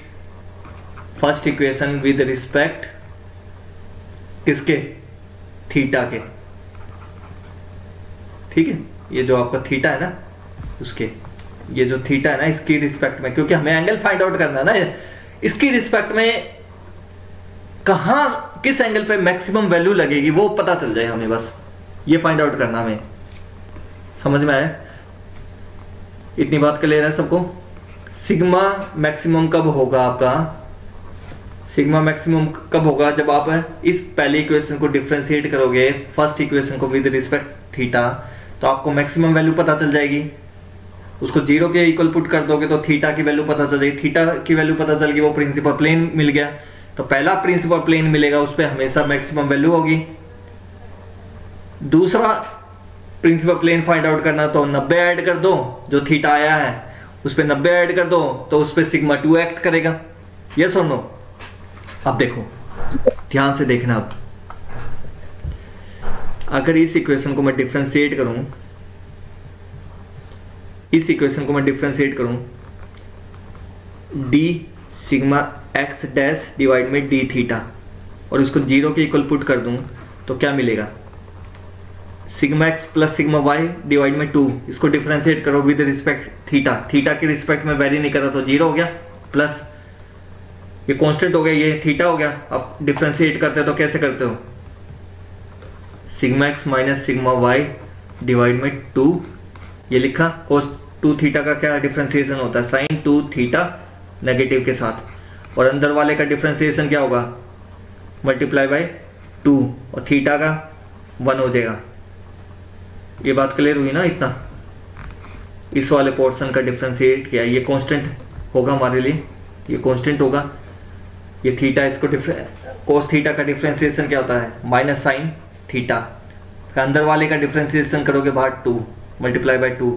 Speaker 1: first equation with respect किसके? थीटा के। ठीक है, ये जो आपका थीटा है ना, उसके, ये जो थीटा है ना, इसकी रिस्पेक्ट में, क्योंकि हमें एंगल फाइंड आउट करना है ना, इसकी रिस्पेक्ट में कहां किस एंगल पे मैक्सिमम वैल्यू लगेगी वो पता चल जाए हमें, बस ये फाइंड आउट करना हमें। समझ में आया? इतनी बात क्लियर है सबको? सिग्मा मैक्सिमम कब होगा आपका? सिग्मा मैक्सिमम कब होगा? जब आप इस पहले इक्वेशन को डिफरेंशिएट करोगे फर्स्ट इक्वेशन को विद रिस्पेक्ट थीटा, तो आपको मैक्सिमम वैल्यू पता चल जाएगी। उसको 0 के इक्वल पुट कर दोगे तो थीटा की वैल्यू पता चल जाएगी। थीटा की वैल्यू पता चल गई, वो प्रिंसिपल प्लेन मिल गया। तो पहला प्रिंसिपल प्लेन मिलेगा, उस पर हमेशा मैक्सिमम वैल्यू होगी। दूसरा प्रिंसिपल प्लेन फाइंड आउट करना, तो 90 ऐड कर दो, जो थीटा आया है उस पर 90 ऐड कर दो, तो उस पर सिग्मा 2 एक्ट करेगा। यस और नो? अब देखो, ध्यान से देखना। अब अगर इस इक्वेशन को मैं डिफरेंशिएट करूं, इस इक्वेशन को मैं डिफरेंशिएट करूं D sigma x dash divide में डी थीटा, और इसको 0 के इक्वल पुट कर दूं, तो क्या मिलेगा? Sigma x plus sigma y divide में 2। इसको डिफरेंशिएट करो विद रिस्पेक्ट थीटा, थीटा के रिस्पेक्ट में वेरी नहीं कर रहा, तो 0 हो गया, प्लस ये कांस्टेंट हो गया, ये थीटा हो गया। अब डिफरेंशिएट करते हो तो कैसे करते हो? Sigma x minus sigma y divide में 2, ये लिखा। कोस 2 थीटा का क्या डिफरेंशिएशन होता है? साइन 2 थीटा नेगेटिव के साथ, और अंदर वाले का डिफरेंशिएशन क्या होगा? मल्टीप्लाई बाय 2, और थीटा का 1 हो जाएगा। ये बात क्लियर हुई ना? इतना इस वाले पोर्शन का डिफरेंशिएट किया, ये कांस्टेंट होगा हमारे लिए, ये कांस्टेंट होगा। ये थीटा, इसको कोस थीटा का डिफरेंशिएशन क्या होता है? Minus sine theta. अंदर वाले का डिफरेंशिएशन करोगे बाहर 2 मल्टीप्लाई बाय 2।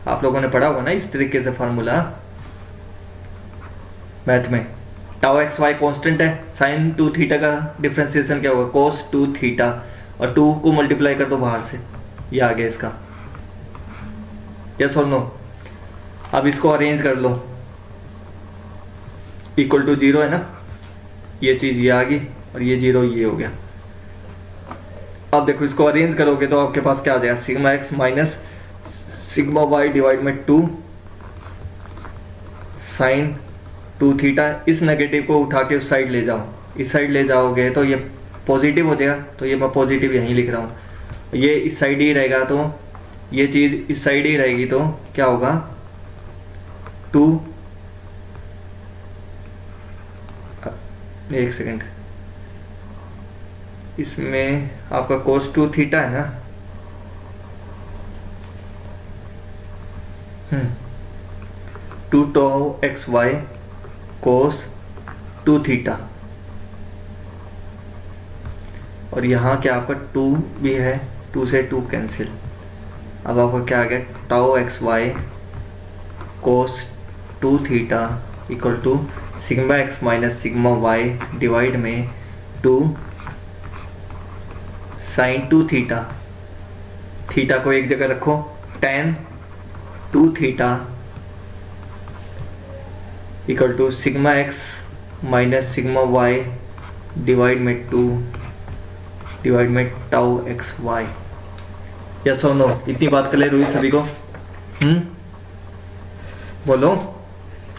Speaker 1: आप लोगों ने पढ़ा होगा ना इस तरीके से फार्मूला मैथ में। टाउ एक्स वाई कांस्टेंट है, साइन 2 थीटा का डिफरेंशिएशन क्या होगा? कोस 2 थीटा, और 2 को मल्टीप्लाई कर दो बाहर से, ये आ गया इसका। यस और नो? अब इसको अरेंज कर लो, इक्वल टू 0 है ना, ये चीज ये आ गई, और ये 0 ये हो गया। अब देखो, इसको अरेंज करोगे तो आपके पास क्या आ जाएगा? Sigma x minus sigma y divide में 2 साइन 2 थीटा। इस नेगेटिव को उठा के उस साइड ले जाओ, इस साइड ले जाओगे तो ये पॉजिटिव हो जाएगा, तो ये मैं पॉजिटिव यहीं लिख रहा हूँ। ये इस साइड ही रहेगा, तो ये चीज़ इस साइड ही रहेगी, तो क्या होगा? 2, एक सेकेंड, इसमें आपका कोस 2 थीटा है ना, 2 tau x y cos 2 theta, और यहाँ क्या आपका 2 भी है, 2 से 2 कैंसिल। अब आपका क्या आ गया? Tau x y cos 2 theta equal to sigma x minus sigma y divide में 2 साइन 2 थीटा। थीटा को एक जगह रखो, tan 2 theta equal to sigma x minus sigma y divide में 2 डिवाइड में टाउ एक्स वाई। यस और नो? इतनी बात क्लियर हुई सभी को? बोलो,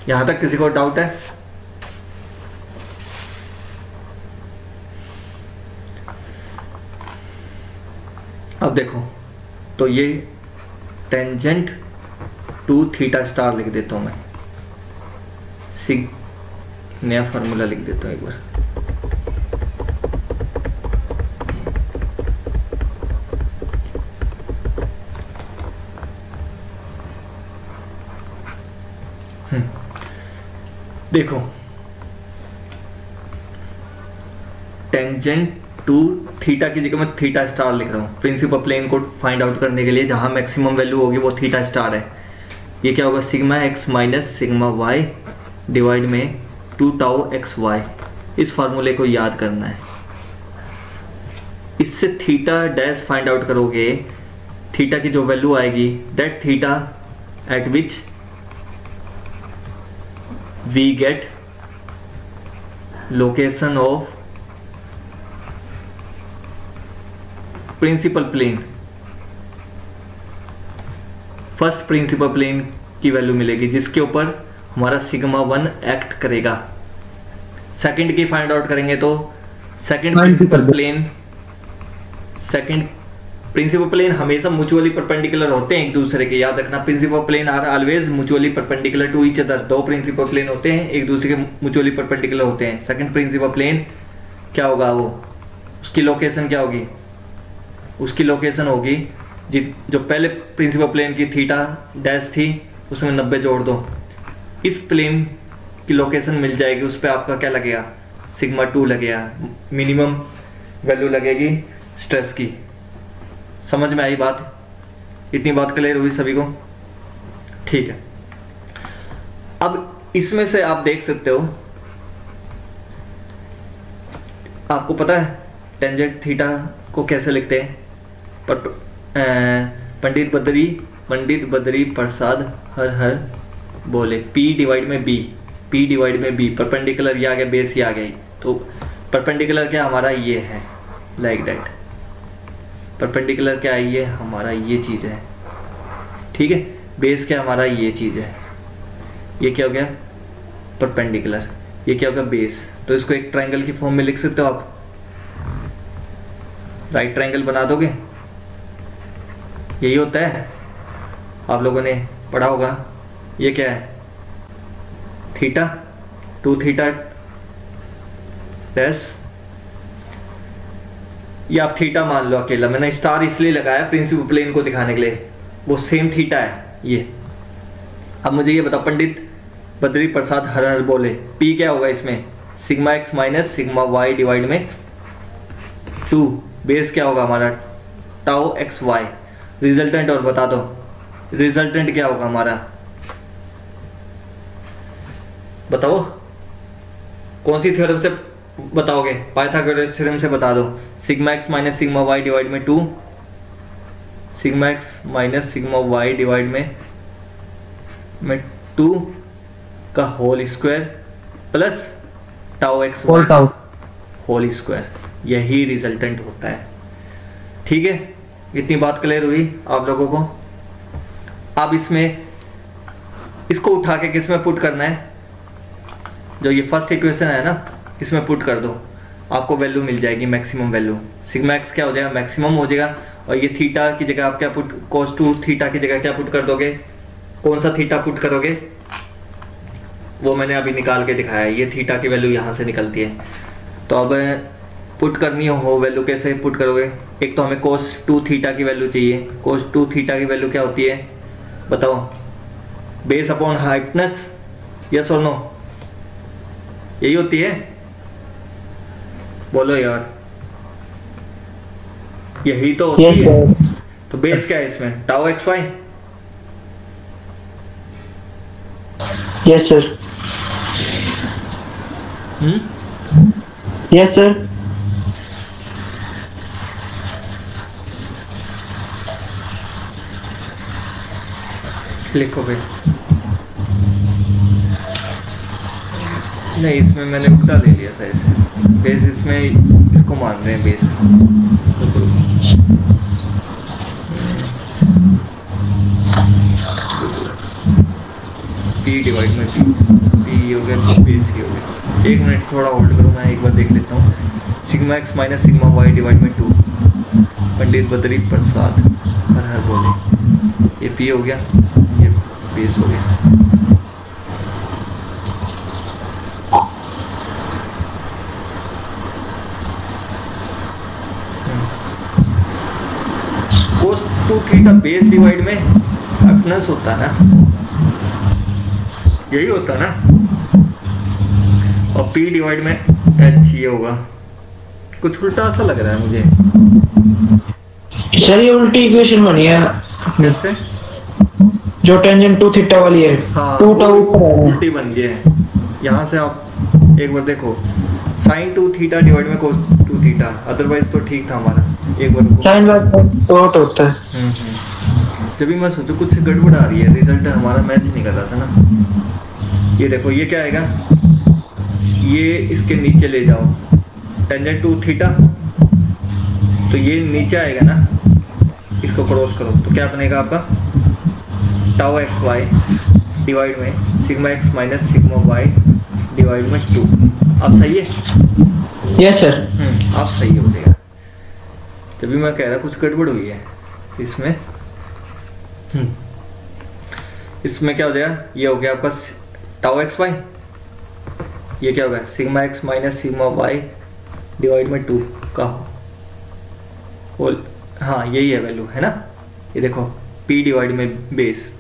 Speaker 1: यहां तक किसी को डाउट है? अब देखो, तो ये टेंजेंट 2 थीटा स्टार लिख देता हूं मैं, नया फार्मूला लिख देता हूं एक बार। देखो, टेंजेंट 2 थीटा की जगह मैं थीटा स्टार लिख रहा हूँ प्रिंसिपल प्लेन को फाइंड आउट करने के लिए, जहां मैक्सिमम वैल्यू होगी वो थीटा स्टार है। ये क्या होगा? Sigma x minus sigma y divide में 2 टाउ एक्स वाई। इस फार्मूले को याद करना है। इससे थीटा डैश फाइंड आउट करोगे, थीटा की जो वैल्यू आएगी, that theta at which we get location of principal plane। First principal plane की वैल्यू मिलेगी जिसके ऊपर हमारा सिग्मा 1 एक्ट करेगा। सेकंड की फाइंड आउट करेंगे तो सेकंड प्रिंसिपल प्लेन हमेशा म्यूचुअली परपेंडिकुलर होते हैं एक दूसरे के, याद रखना। Principal plane are always mutually perpendicular to each other. दो प्रिंसिपल प्लेन होते हैं एक दूसरे के म्यूचुअली परपेंडिकुलर होते हैं। सेकंड प्रिंसिपल प्लेन क्या होगा? वो उसकी लोकेशन क्या होगी? उसकी लोकेशन होगी जो पहले प्रिंसिपल प्लेन की थीटा डैश थी उसमें 90 जोड़ दो, इस प्लेन की लोकेशन मिल जाएगी, उस पर आपका क्या लगेगा, सिग्मा 2 लगेगा, मिनिमम वैल्यू लगेगी स्ट्रेस की। समझ में आई बात? इतनी बात क्लियर हुई सभी को? ठीक है। अब इसमें से आप देख सकते हो, आपको पता है टेंजेंट थीटा को कैसे लिखते हैं? पंडित बद्री प्रसाद हर बोले P डिवाइड में B, परपेंडिकुलर ये आ गया, बेस ये आ गया, तो परपेंडिकुलर क्या हमारा ये है, लाइक दैट। परपेंडिकुलर क्या है, ये हमारा ये चीज है, ठीक है। बेस क्या हमारा ये चीज है, ये क्या हो गया परपेंडिकुलर, ये क्या होगा बेस। तो इसको एक ट्रायंगल की फॉर्म में लिख सकते हो आप, राइट ट्रायंगल बना दोगे, यही होता है, आप लोगों ने पढ़ा होगा। ये क्या है, थीटा 2 थीटा डैश, ये आप थीटा मान लो अकेला, मैंने स्टार इसलिए लगाया प्रिंसिपल प्लेन को दिखाने के लिए, वो सेम थीटा है ये। अब मुझे ये बताओ, पंडित बद्री प्रसाद हर बोले P क्या होगा इसमें, sigma x minus sigma y divide में 2, बेस क्या होगा हमारा टाउ एक्स वाई। रिजल्टेंट और बता दो, रिजल्टेंट क्या होगा हमारा, बताओ कौन सी थ्योरम से बताओगे, पाइथागोरस थ्योरम से बता दो। Sigma x minus sigma y divide में 2, sigma x minus sigma y divide में 2 का whole square plus tau x whole square, यही रिजल्टेंट होता है। ठीक है, इतनी बात क्लियर हुई आप लोगों को? अब इसमें इसको उठा के किस में पुट करना है, जो ये फर्स्ट इक्वेशन है ना, इसमें पुट कर दो, आपको वैल्यू मिल जाएगी मैक्सिमम वैल्यू। सिग्मा एक्स क्या हो जाएगा, मैक्सिमम हो जाएगा, और ये थीटा की जगह आप क्या पुट, cos 2 थीटा की जगह क्या पुट कर दोगे, कौन सा थीटा पुट करोगे, वो मैंने अभी निकाल के दिखाया है, ये थीटा की वैल्यू यहाँ से निकलती है। तो अब पुट करनी हो वैल्यू, कैसे पुट करोगे, एक तो हमें cos 2 थीटा की वैल्यू चाहिए, cos 2 थीटा की वैल्यू क्या होती है बताओ, बेस अपॉन हाइटनेस, यस और नो, यही होती है, बोलो यार, यही तो होती है। तो बेस क्या है इसमें, tau x y.
Speaker 2: Yes sir, yes sir,
Speaker 1: लिखो भाई, नहीं इसमें मैंने उल्टा ले लिया सही से, बेस इसमें इसको मान रहे हैं बेस, P डिवाइड में P हो गया, बेस ही हो गया। एक मिनट थोड़ा होल्ड करो, मैं एक बार देख लेता हूँ। Sigma x minus sigma y divide में 2, पंडित बद्री प्रसाद हर बोले, ये P हो गया, ये बेस हो गया। cos 2 थीटा बेस डिवाइड में हाइपोटेनस होता है ना, यही होता है ना, और P डिवाइड में H ये होगा। कुछ उल्टा सा लग रहा है मुझे
Speaker 2: सर, ये उल्टी इक्वेशन बनी है।
Speaker 1: कैसे,
Speaker 2: जो टेंजेंट 2 थीटा वाली है,
Speaker 1: हाँ
Speaker 2: 2 टाउ ऊपर है,
Speaker 1: उल्टी बन गई है। यहाँ से आप एक बार देखो, sin 2 थीटा डिवाइड में cos 2 थीटा, अदरवाइज तो ठीक था हमारा। एक बार
Speaker 2: साइन बात तो होता है।
Speaker 1: जब भी मैं सोचू कुछ गड़बड़ आ रही है, रिजल्ट हमारा मैच नहीं कर रहा था ना। ये देखो, ये क्या आएगा, ये इसके नीचे ले जाओ, टेंजेंट 2 थीटा, तो ये नीचे आएगा ना, इसको क्रॉस करो तो क्या बनेगा आपका, टाउ एक्स वाई डिवाइड में sigma x minus sigma y divide में 2। अब सही है?
Speaker 2: यस सर,
Speaker 1: अब सही हो जाएगा। तभी मैं कह रहा कुछ गड़बड़ हुई है इसमें। इसमें क्या हो जाएगा, ये हो गया आपका टाउ एक्स वाई, ये क्या होगा sigma x minus sigma y divide में 2 का होल हाँ यही है वैल्यू, है ना। ये देखो p डिवाइड में बेस,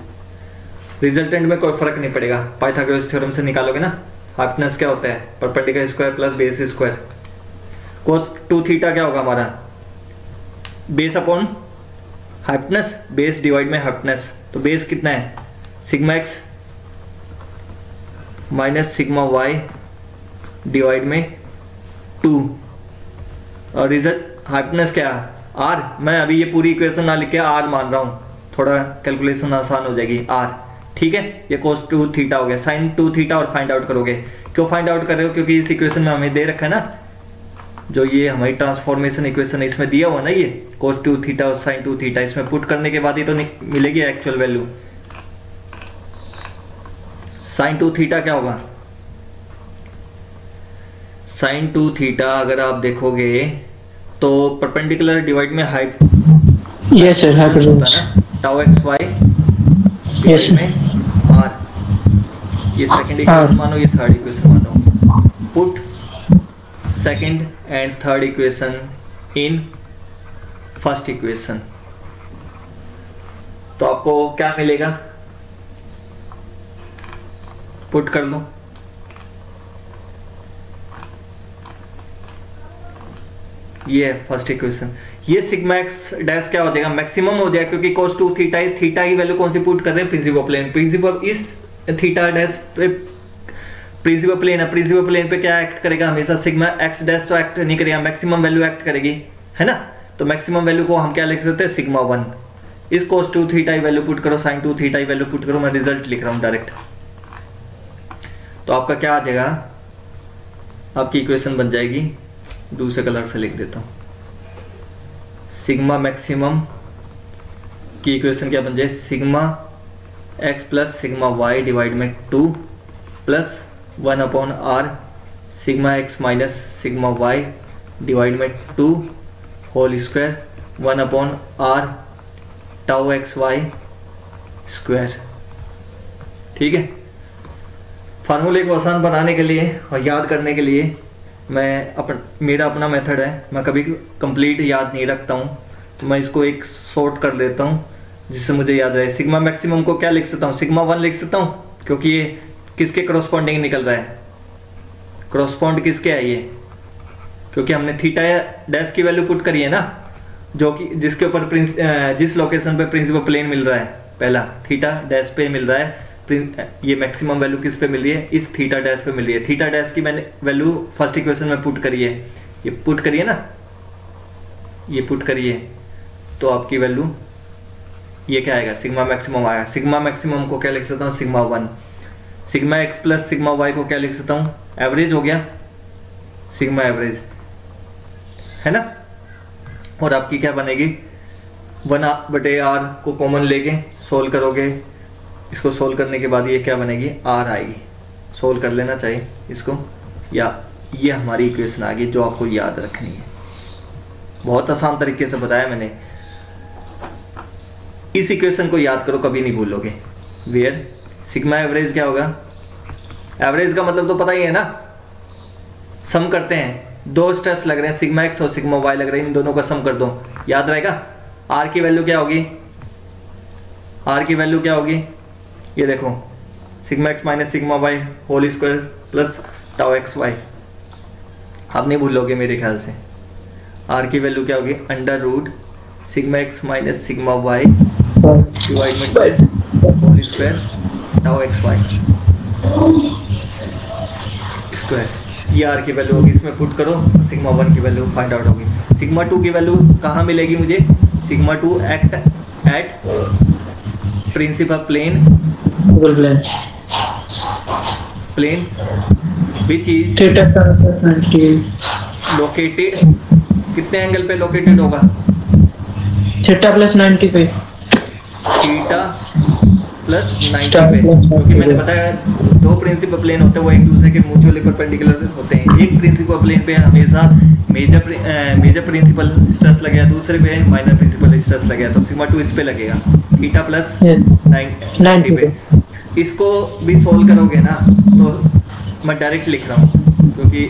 Speaker 1: रिजल्टेंट में कोई फर्क नहीं पड़ेगा, पाइथागोरस थ्योरम से निकालोगे ना। हाइपोटेनस क्या होता है, perpendicular square plus base square. cos 2 theta क्या होगा हमारा, base upon hypotenuse, base divide में हाइपोटेनस। तो बेस कितना है, sigma x minus sigma y divide में 2, और रिजल्ट हाइपोटेनस क्या है आर। मैं अभी ये पूरी इक्वेशन ना लिख के आर मान रहा हूँ, थोड़ा कैलकुलेशन आसान हो जाएगी, आर, ठीक है। ये cos 2 थीटा हो गया, sin 2 थीटा, और फाइंड आउट करोगे। क्यों फाइंड आउट कर रहे हो, क्योंकि इस इक्वेशन में हमें दे रखा है ना, जो ये हमारी ट्रांसफॉर्मेशन इक्वेशन है, इसमें दिया हुआ ना ये cos 2 थीटा और sin 2 थीटा, इसमें पुट करने के बाद ही तो मिलेगी एक्चुअल वैल्यू। sin 2 थीटा क्या होगा, sin 2 थीटा अगर आप देखोगे तो परपेंडिकुलर डिवाइड में हाइट,
Speaker 2: यस सर,
Speaker 1: होता है ना, टाउ एक्स वाई डिवाइड में आर। ये सेकंड इक्वेशन मानो, ये थर्ड इक्वेशन मानो। Put second and third equation in first equation, तो आपको क्या मिलेगा, पुट कर लो। ये फर्स्ट इक्वेशन, ये सिग्मा एक्स डैश क्या हो जाएगा, मैक्सिमम हो जाएगा, क्योंकि cos 2 थीटा है, थीटा की वैल्यू कौन सी पुट कर रहे हैं, प्रिंसिपल प्लेन। प्रिंसिपल इस थीटा डैश पे प्रिंसिपल प्लेन है, प्रिंसिपल प्लेन पे क्या एक्ट करेगा हमेशा, सिग्मा एक्स डैश तो एक्ट नहीं करेगा, मैक्सिमम वैल्यू एक्ट करेगी, है ना। तो मैक्सिमम वैल्यू को हम क्या लिख सकते हैं, सिग्मा 1। इस cos 2 थीटा की वैल्यू पुट करो, sin 2 थीटा की वैल्यू पुट करो, मैं रिजल्ट लिख रहा हूँ डायरेक्ट। तो आपका क्या आ जाएगा, आपकी इक्वेशन बन जाएगी, दूसरे कलर से लिख देता हूँ, सिग्मा मैक्सिमम की इक्वेशन क्या बन जाए, sigma x plus sigma y divide में 2 plus 1 upon r sigma x minus sigma y divide में 2 whole square 1 upon r tau x y square. ठीक है, फार्मूले को आसान बनाने के लिए और याद करने के लिए मेरा अपना मेथड है, मैं कभी कंप्लीट याद नहीं रखता हूँ, तो मैं इसको एक शॉर्ट कर लेता हूँ जिससे मुझे याद रहे। सिग्मा मैक्सिमम को क्या लिख सकता हूँ, सिग्मा 1 लिख सकता हूँ, क्योंकि ये किसके क्रॉसपॉन्डिंग निकल रहा है, क्रॉसपॉन्ड किसके है ये, क्योंकि हमने थीटा डैश की वैल्यू पुट करी है ना, जो कि जिसके ऊपर जिस लोकेशन पे प्रिंसिपल प्लेन मिल रहा है, पहला थीटा डैश पे मिल रहा है, ये मैक्सिमम वैल्यू किस पे मिल रही है, इस थीटा डैश पे मिल रही है। थीटा डैश की मैंने वैल्यू फर्स्ट इक्वेशन में पुट करी है, ये पुट करिए ना, ये पुट करिए, तो आपकी वैल्यू ये क्या आएगा, सिग्मा मैक्सिमम आएगा। सिग्मा मैक्सिमम को क्या लिख सकता हूँ, sigma 1। Sigma x plus sigma y को क्या लिख सकता हूँ, एवरेज हो गया, सिग्मा एवरेज, है ना। और आपकी क्या बनेगी, 1/r को कॉमन लेके सोल्व करोगे, इसको सोल्व करने के बाद ये क्या बनेगी, r आएगी, सोल्व कर लेना चाहिए इसको, या ये हमारी इक्वेशन आ गई जो आपको याद रखनी है। बहुत आसान तरीके से बताया मैंने, इस इक्वेशन को याद करो, कभी नहीं भूलोगे। वेयर सिग्मा एवरेज क्या होगा, एवरेज का मतलब तो पता ही है ना, सम करते हैं, दो स्ट्रेस लग रहे हैं, सिग्मा एक्स और सिग्मा वाई लग रहे हैं, इन दोनों का सम कर दो, याद रहेगा। आर की वैल्यू क्या होगी, आर की वैल्यू क्या होगी, ये देखो, sigma x minus sigma y whole square plus tau x y, आप नहीं भूलोगे मेरे ख्याल से। आर की वैल्यू क्या होगी, under root sigma x minus sigma y divide में whole square tau x y square, ये आर की वैल्यू होगी, इसमें पुट करो, सिग्मा 1 की वैल्यू फाइंड आउट होगी। सिग्मा 2 की वैल्यू कहाँ मिलेगी मुझे, sigma 2 act at principal plane which is located, कितने एंगल पे लोकेटेड होगा,
Speaker 2: थीटा प्लस 90 पे,
Speaker 1: थीटा प्लस 90 पे, क्योंकि मैंने बताया दो प्रिंसिपल प्लेन होते हैं, वो एक दूसरे के म्यूचुअली परपेंडिकुलर होते हैं। एक प्रिंसिपल प्लेन पे हमेशा मेजर प्रिंसिपल स्ट्रेस लगेगा, दूसरे पे माइनर प्रिंसिपल स्ट्रेस लगेगा, तो सिग्मा 2 इस पे लगेगा, थीटा प्लस 90 पे। इसको भी सोल्व करोगे ना, तो मैं डायरेक्ट लिख रहा हूँ, क्योंकि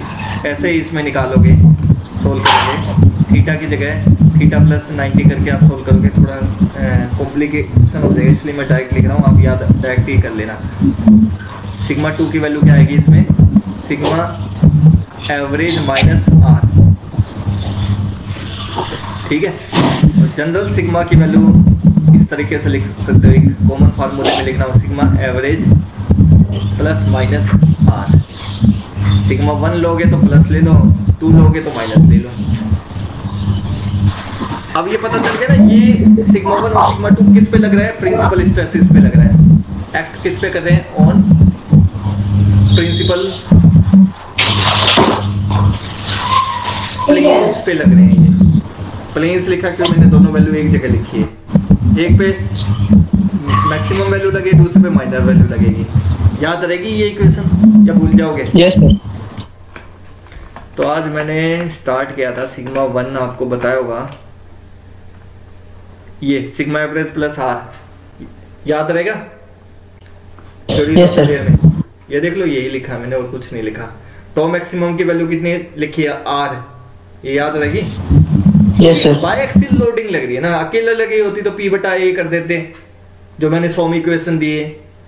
Speaker 1: ऐसे ही इसमें निकालोगे, सोल्व करोगे, थीटा की जगह थीटा प्लस 90 करके आप सोल्व करोगे, थोड़ा कॉम्प्लिकेशन हो जाएगा, इसलिए मैं डायरेक्ट लिख रहा हूँ, आप याद डायरेक्ट ही कर लेना। सिग्मा 2 की वैल्यू क्या आएगी इसमें, सिग्मा एवरेज माइनस आर, ठीक है। और जनरल सिग्मा की वैल्यू इस तरीके से लिख सकते हो, एक कॉमन फार्मूले में लिखना हो, sigma average plus minus r. Sigma 1 लोगे तो प्लस ले लो, 2 लोगे तो माइनस ले लो। अब ये पता चल गया ना, ये सिग्मा 1 और सिग्मा 2 किस पे लग रहा है, प्रिंसिपल स्ट्रेसेस पे लग रहा है। एक्ट किस पे कर रहे हैं, ऑन प्रिंसिपल प्लेन्स पे लग रहे हैं। ये प्लेन्स लिखा क्यों मैंने, दोनों वैल्यू एक जगह लिखी है, एक पे मैक्सिमम वैल्यू लगे, दूसरे पे माइनर वैल्यू लगेगी। याद रहेगी ये इक्वेशन या भूल जाओगे?
Speaker 2: Yes sir.
Speaker 1: तो आज मैंने स्टार्ट किया था सिग्मा 1, आपको बताया होगा, ये सिग्मा एवरेज प्लस आर, याद रहेगा?
Speaker 2: Yes, sir.
Speaker 1: ये देख लो, यही लिखा मैंने और कुछ नहीं लिखा। तो मैक्सिमम की वैल्यू कितनी लिखी है, आर, ये याद रहेगी?
Speaker 2: Yes sir.
Speaker 1: By axial loading लग रही है ना, अकेले लगी होती तो P/A कर देते, जो मैंने 100 इक्वेशन दिए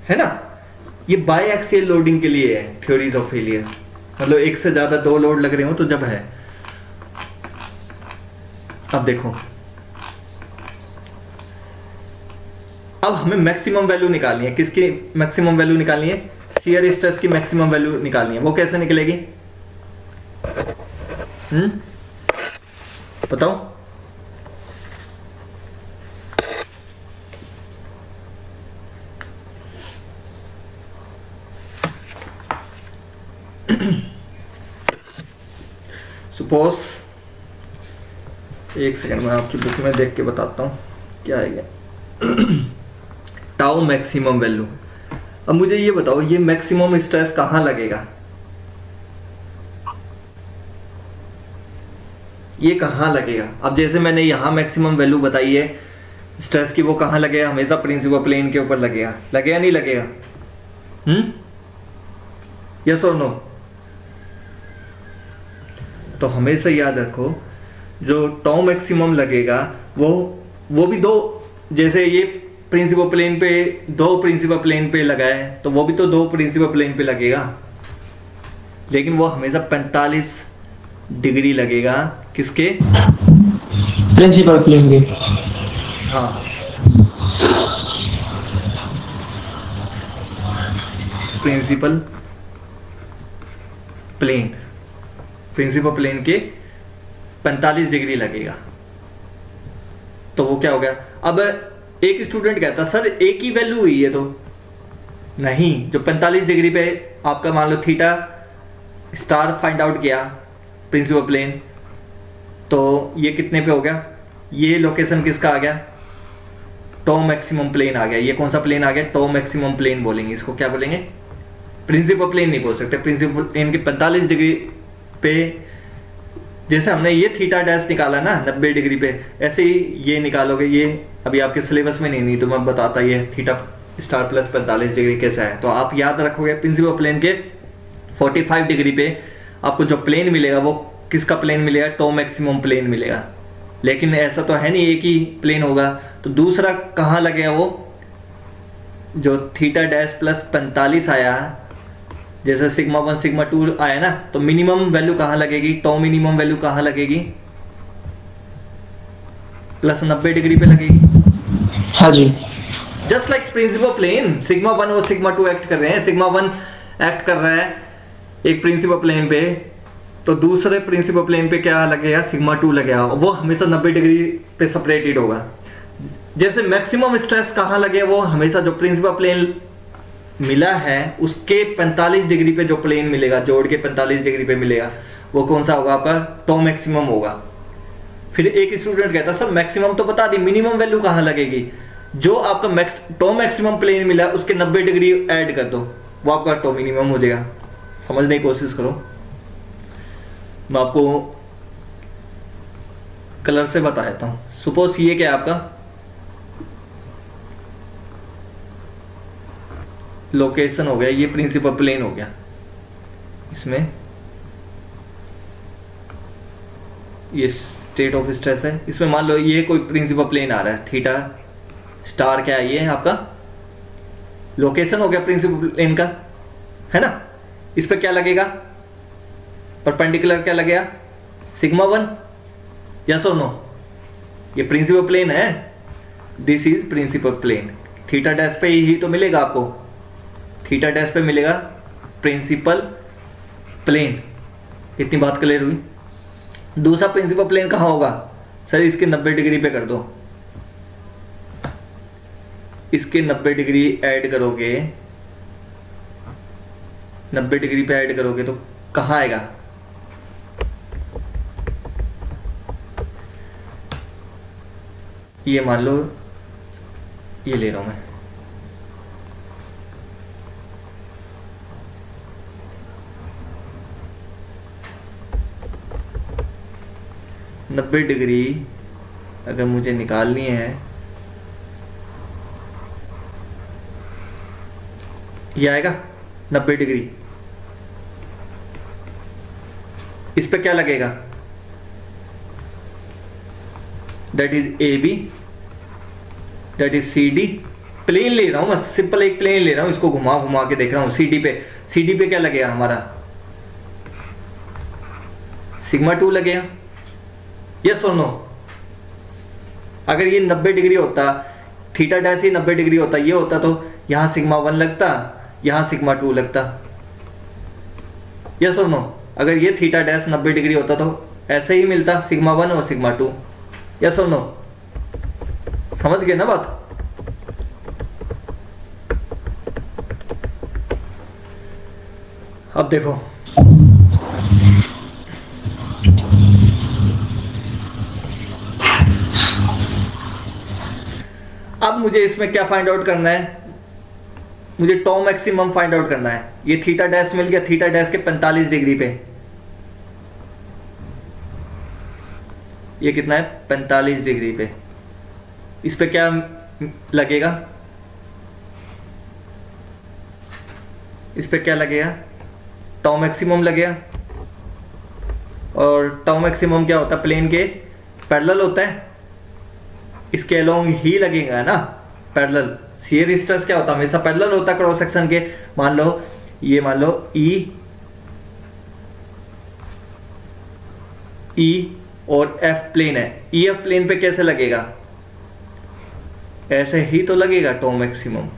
Speaker 1: है ना। ये बाय एक्सियल लोडिंग के लिए है, थ्योरीज ऑफ फेलियर, मतलब एक से ज्यादा 2 लोड लग रहे हो तो जब है। अब देखो, अब हमें मैक्सिमम वैल्यू निकालनी है, किसकी मैक्सिमम वैल्यू निकालनी है, शियर स्ट्रेस की मैक्सिमम वैल्यू निकालनी है। वो कैसे निकलेगी, बताओ? सपोज, एक सेकंड में आपकी बुक में देख के बताता हूं क्या है। Tau maximum value. अब मुझे ये बताओ, ये मैक्सिमम स्ट्रेस कहां लगेगा, ये कहां लगेगा? अब जैसे मैंने यहां मैक्सिमम वैल्यू बताई है स्ट्रेस की, वो कहां लगेगा, हमेशा प्रिंसिपल प्लेन के ऊपर लगेगा, लगेगा नहीं लगेगा? यस और नो? तो हमेशा याद रखो, जो टाउ मैक्सिमम लगेगा वो भी दो, जैसे ये प्रिंसिपल प्लेन पे, 2 प्रिंसिपल प्लेन पे लगा है, तो वो भी तो 2 प्रिंसिपल प्लेन पे लगेगा, लेकिन वो हमेशा 45 डिग्री लगेगा, किसके,
Speaker 2: प्रिंसिपल प्लेन के।
Speaker 1: हाँ, प्रिंसिपल प्लेन के 45 डिग्री लगेगा। तो वो क्या हो गया? अब एक स्टूडेंट कहता सर एक ही वैल्यू हुई है, तो नहीं, जो 45 डिग्री पे आपका मान लो थीटा स्टार फाइंड आउट किया प्रिंसिपल प्लेन, तो ये कितने पे हो गया, ये लोकेशन किसका आ गया, टॉ मैक्सिमम प्लेन आ गया। ये कौन सा प्लेन आ गया, टॉ मैक्सिमम प्लेन बोलेंगे इसको, क्या बोलेंगे, प्रिंसिपल प्लेन नहीं बोल सकते। प्रिंसिपल प्लेन के 45 डिग्री पे, जैसे हमने ये थीटा डैश निकाला ना 90 डिग्री पे, ऐसे ही ये निकालोगे। ये अभी आपके सिलेबस में नहीं तो मैं बताता, ये थीटा स्टार प्लस 45 डिग्री कैसा है। तो आप याद रखोगे प्रिंसिपल प्लेन के 45 डिग्री पे आपको जो प्लेन मिलेगा वो किसका प्लेन मिलेगा, टॉ मैक्सिमम प्लेन मिलेगा। लेकिन ऐसा तो है नहीं एक ही प्लेन होगा, तो दूसरा कहाँ लगेगा, वो जो थीटा डैश प्लस 45 आया, जैसे सिग्मा 1 सिग्मा 2 आया ना, तो मिनिमम वैल्यू कहाँ लगेगी, टॉ मिनिमम वैल्यू कहाँ लगेगी, प्लस 90 डिग्री पे लगेगी।
Speaker 2: हाँ जी।
Speaker 1: Just like principal plane, sigma 1 और सिग्मा 2 एक्ट कर रहे हैं। सिग्मा 1 एक्ट कर रहा है एक प्रिंसिपल प्लेन पे, तो दूसरे प्रिंसिपल प्लेन पे क्या लगेगा, सिग्मा 2 लगेगा, वो हमेशा 90 डिग्री पे सेपरेटेड होगा। जैसे मैक्सिमम स्ट्रेस कहाँ लगेगा, वो हमेशा जो प्रिंसिपल प्लेन मिला है उसके 45 डिग्री पे जो प्लेन मिलेगा, जोड़ के 45 डिग्री पे मिलेगा, वो कौन सा होगा, आपका टॉ मैक्सिमम होगा। फिर एक स्टूडेंट कहता सर मैक्सिमम तो बता दी, मिनिमम वैल्यू कहाँ लगेगी, जो आपका टॉ मैक्सिमम प्लेन मिला उसके 90 डिग्री ऐड कर दो, वो आपका टॉ मिनिमम हो जाएगा। समझने की कोशिश करो, मैं आपको कलर से बता देता हूं। सपोज ये क्या है आपका लोकेशन हो गया, ये प्रिंसिपल प्लेन हो गया, इसमें ये स्टेट ऑफ स्ट्रेस है। इसमें मान लो ये कोई प्रिंसिपल प्लेन आ रहा है, थीटा स्टार क्या है, ये आपका लोकेशन हो गया प्रिंसिपल प्लेन का, है ना। इस पे क्या लगेगा, परपेंडिकुलर क्या लगेगा, सिग्मा 1, यस और नो। ये प्रिंसिपल प्लेन है, this is principal plane. Theta dash पे ही तो मिलेगा आपको, थीटा डैश पे मिलेगा प्रिंसिपल प्लेन। इतनी बात क्लियर हुई। दूसरा प्रिंसिपल प्लेन कहाँ होगा सर, इसके 90 डिग्री पे कर दो, इसके 90 डिग्री ऐड करोगे, 90 डिग्री पे ऐड करोगे तो कहाँ आएगा, ये मान लो ये ले रहा हूं मैं, नब्बे डिग्री अगर मुझे निकालनी है, ये आएगा 90 डिग्री। इस पे क्या लगेगा, that is A B, that is C D. Plane ले रहा हूं मैं, सिंपल एक प्लेन ले रहा हूं, इसको घुमा घुमा के देख रहा हूं। सी डी पे क्या लगेगा हमारा, सिग्मा 2 लगेगा, यस और नो। अगर ये 90 डिग्री होता, थीटा डैश ही 90 डिग्री होता, ये होता तो यहां सिग्मा 1 लगता, यहां सिग्मा 2 लगता, यस और नो। अगर ये थीटा डैश 90 डिग्री होता तो ऐसे ही मिलता, सिग्मा 1 और सिग्मा 2, यस और नो। समझ गए ना बात। अब देखो, अब मुझे इसमें क्या फाइंड आउट करना है, मुझे टॉ मैक्सिमम फाइंड आउट करना है। ये थीटा डैश मिल गया, थीटा डैश के 45 डिग्री पे, ये कितना है 45 डिग्री पे। इस पे क्या लगेगा, इस पे क्या लगेगा, टॉ मैक्सिमम लगेगा। और टॉ मैक्सिमम क्या होता है, प्लेन के पैरेलल होता है, इसके अलोंग ही लगेगा ना, पैरेलल। शियर स्ट्रेस क्या होता है, हमेशा पैरेलल होता है क्रॉस सेक्शन के। मान लो ये, मान लो ई और एफ प्लेन है, ई एफ प्लेन पे कैसे लगेगा, ऐसे ही तो लगेगा टॉ मैक्सिमम,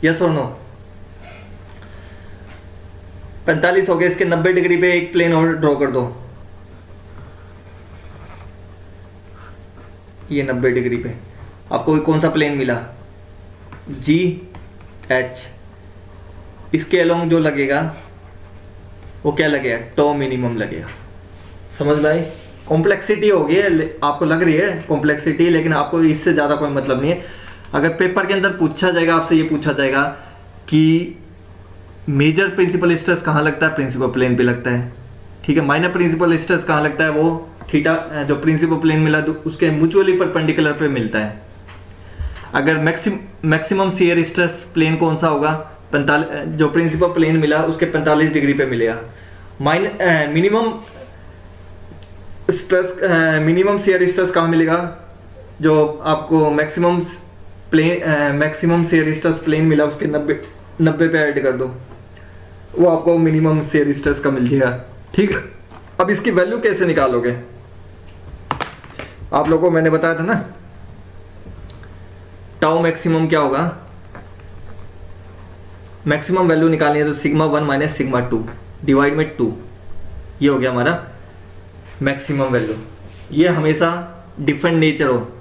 Speaker 1: यस और नो। 45 हो गए, इसके 90 डिग्री पे एक प्लेन और ड्रॉ कर दो, ये 90 डिग्री पे आपको कौन सा प्लेन मिला, जी एच। इसके अलोंग जो लगेगा वो क्या लगेगा, टॉ मिनिमम लगेगा। समझ में आई। कॉम्प्लेक्सिटी होगी, आपको लग रही है कॉम्प्लेक्सिटी, लेकिन आपको इससे ज़्यादा कोई मतलब नहीं है। अगर पेपर के अंदर पूछा जाएगा, आपसे ये पूछा जाएगा कि मेजर प्रिंसिपल स्ट्रेस कहाँ लगता है, प्रिंसिपल प्लेन पे लगता है, ठीक है। माइनर प्रिंसिपल स्ट्रेस कहाँ लगता है, वो थीटा जो प्रिंसिपल प्लेन मिला उसके म्यूचुअली परपेंडिकुलर पे मिलता है। अगर मैक्सिमम शियर स्ट्रेस प्लेन कौन सा होगा, 45, जो प्रिंसिपल प्लेन मिला उसके 45 डिग्री पे मिलेगा। Minimum stress, minimum shear stress कहाँ मिलेगा, जो आपको मैक्सिमम शियर स्ट्रेस प्लेन मिला उसके 90 पे ऐड कर दो, वो आपको मिनिमम शियर स्ट्रेस का मिल जाएगा, ठीक है। अब इसकी वैल्यू कैसे निकालोगे, आप लोगों को मैंने बताया था ना, टाउ मैक्सिमम क्या होगा, मैक्सिमम वैल्यू निकालनी है तो सिग्मा 1 माइनस सिग्मा 2 डिवाइड में 2, ये हो गया हमारा मैक्सिमम वैल्यू। ये हमेशा डिफरेंट नेचर हो,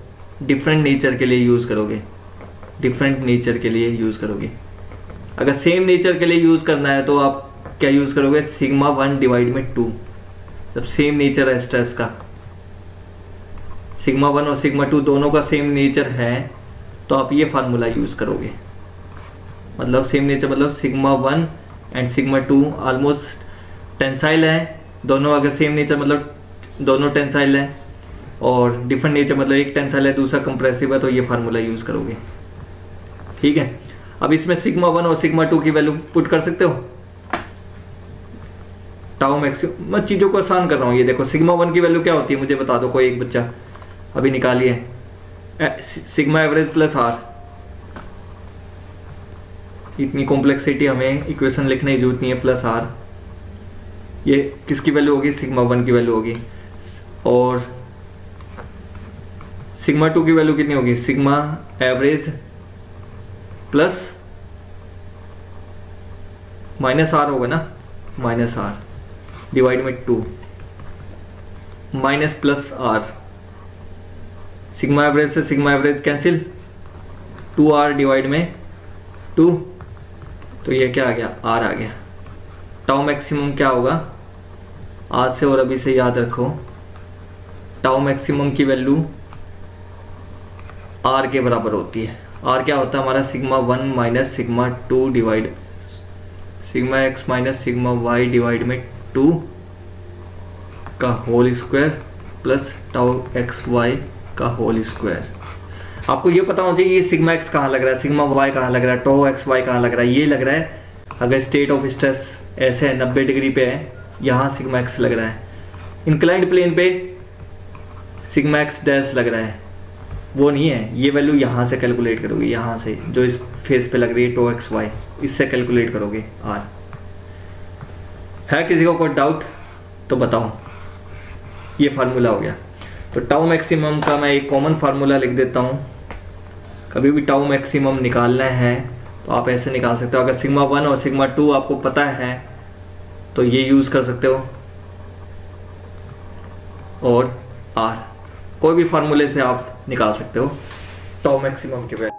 Speaker 1: डिफरेंट नेचर के लिए यूज करोगे, डिफरेंट नेचर के लिए यूज करोगे। अगर सेम नेचर के लिए यूज करना है तो आप क्या यूज करोगे, सिग्मा 1 डिवाइड में 2। जब सेम नेचर है स्ट्रेस का, सिग्मा 1 और सिग्मा 2 दोनों का सेम नेचर है तो आप ये फार्मूला यूज करोगे। मतलब सेम नेचर मतलब sigma 1 and sigma 2 almost tensile है, दोनों अगर सेम नेचर मतलब दोनों टेंसाइल है, और डिफरेंट नेचर मतलब एक टेंसाइल है दूसरा कंप्रेसिव है, तो ये फार्मूला यूज करोगे, ठीक है। अब इसमें सिग्मा 1 और सिग्मा 2 की वैल्यू पुट कर सकते हो, टाउ मैक्सिमम, मैं चीज़ों को आसान कर रहा हूँ। ये देखो सिग्मा 1 की वैल्यू क्या होती है मुझे बता दो कोई एक बच्चा, अभी निकालिए। सिग्मा एवरेज प्लस आर, इतनी कॉम्प्लेक्सिटी हमें इक्वेशन लिखने की जरूरत नहीं है, प्लस आर। ये किसकी वैल्यू होगी? सिग्मा 1 की वैल्यू होगी। और सिग्मा 2 की वैल्यू कितनी होगी? Sigma average plus minus R होगा ना, माइनस आर डिवाइड में 2 minus plus R. Sigma average से sigma average cancel, 2r divide में 2, तो ये क्या आ गया? r आ गया। टाउ मैक्सिमम क्या होगा? आज से और अभी से याद रखो, टाउ मैक्सिमम की वैल्यू r के बराबर होती है। r क्या होता है हमारा? Sigma 1 minus sigma 2 divide sigma x minus sigma y divide में 2 का whole square plus tau x y का होल स्क्वायर। आपको ये पता होना चाहिए ये सिग्मा एक्स कहाँ लग रहा है, सिग्मा वाई कहाँ लग रहा है, टाउ एक्स वाई कहाँ लग रहा है। ये लग रहा है अगर स्टेट ऑफ स्ट्रेस ऐसे है 90 डिग्री पे है, यहाँ सिग्मा एक्स लग रहा है। इंक्लाइंड प्लेन पे सिग्मा एक्स डैश लग रहा है, वो नहीं है। ये वैल्यू यहाँ से कैलकुलेट करोगे, यहाँ से जो इस फेस पे लग रही है टाउ एक्स वाई, इससे कैलकुलेट करोगे आर। है किसी को कोई डाउट तो बताओ। ये फार्मूला हो गया। तो टाउ मैक्सिमम का मैं एक कॉमन फार्मूला लिख देता हूँ। कभी भी टाउ मैक्सिमम निकालना है तो आप ऐसे निकाल सकते हो। अगर सिग्मा 1 और सिग्मा 2 आपको पता है तो ये यूज़ कर सकते हो, और आर कोई भी फार्मूले से आप निकाल सकते हो टाउ मैक्सिमम के वैल्यू।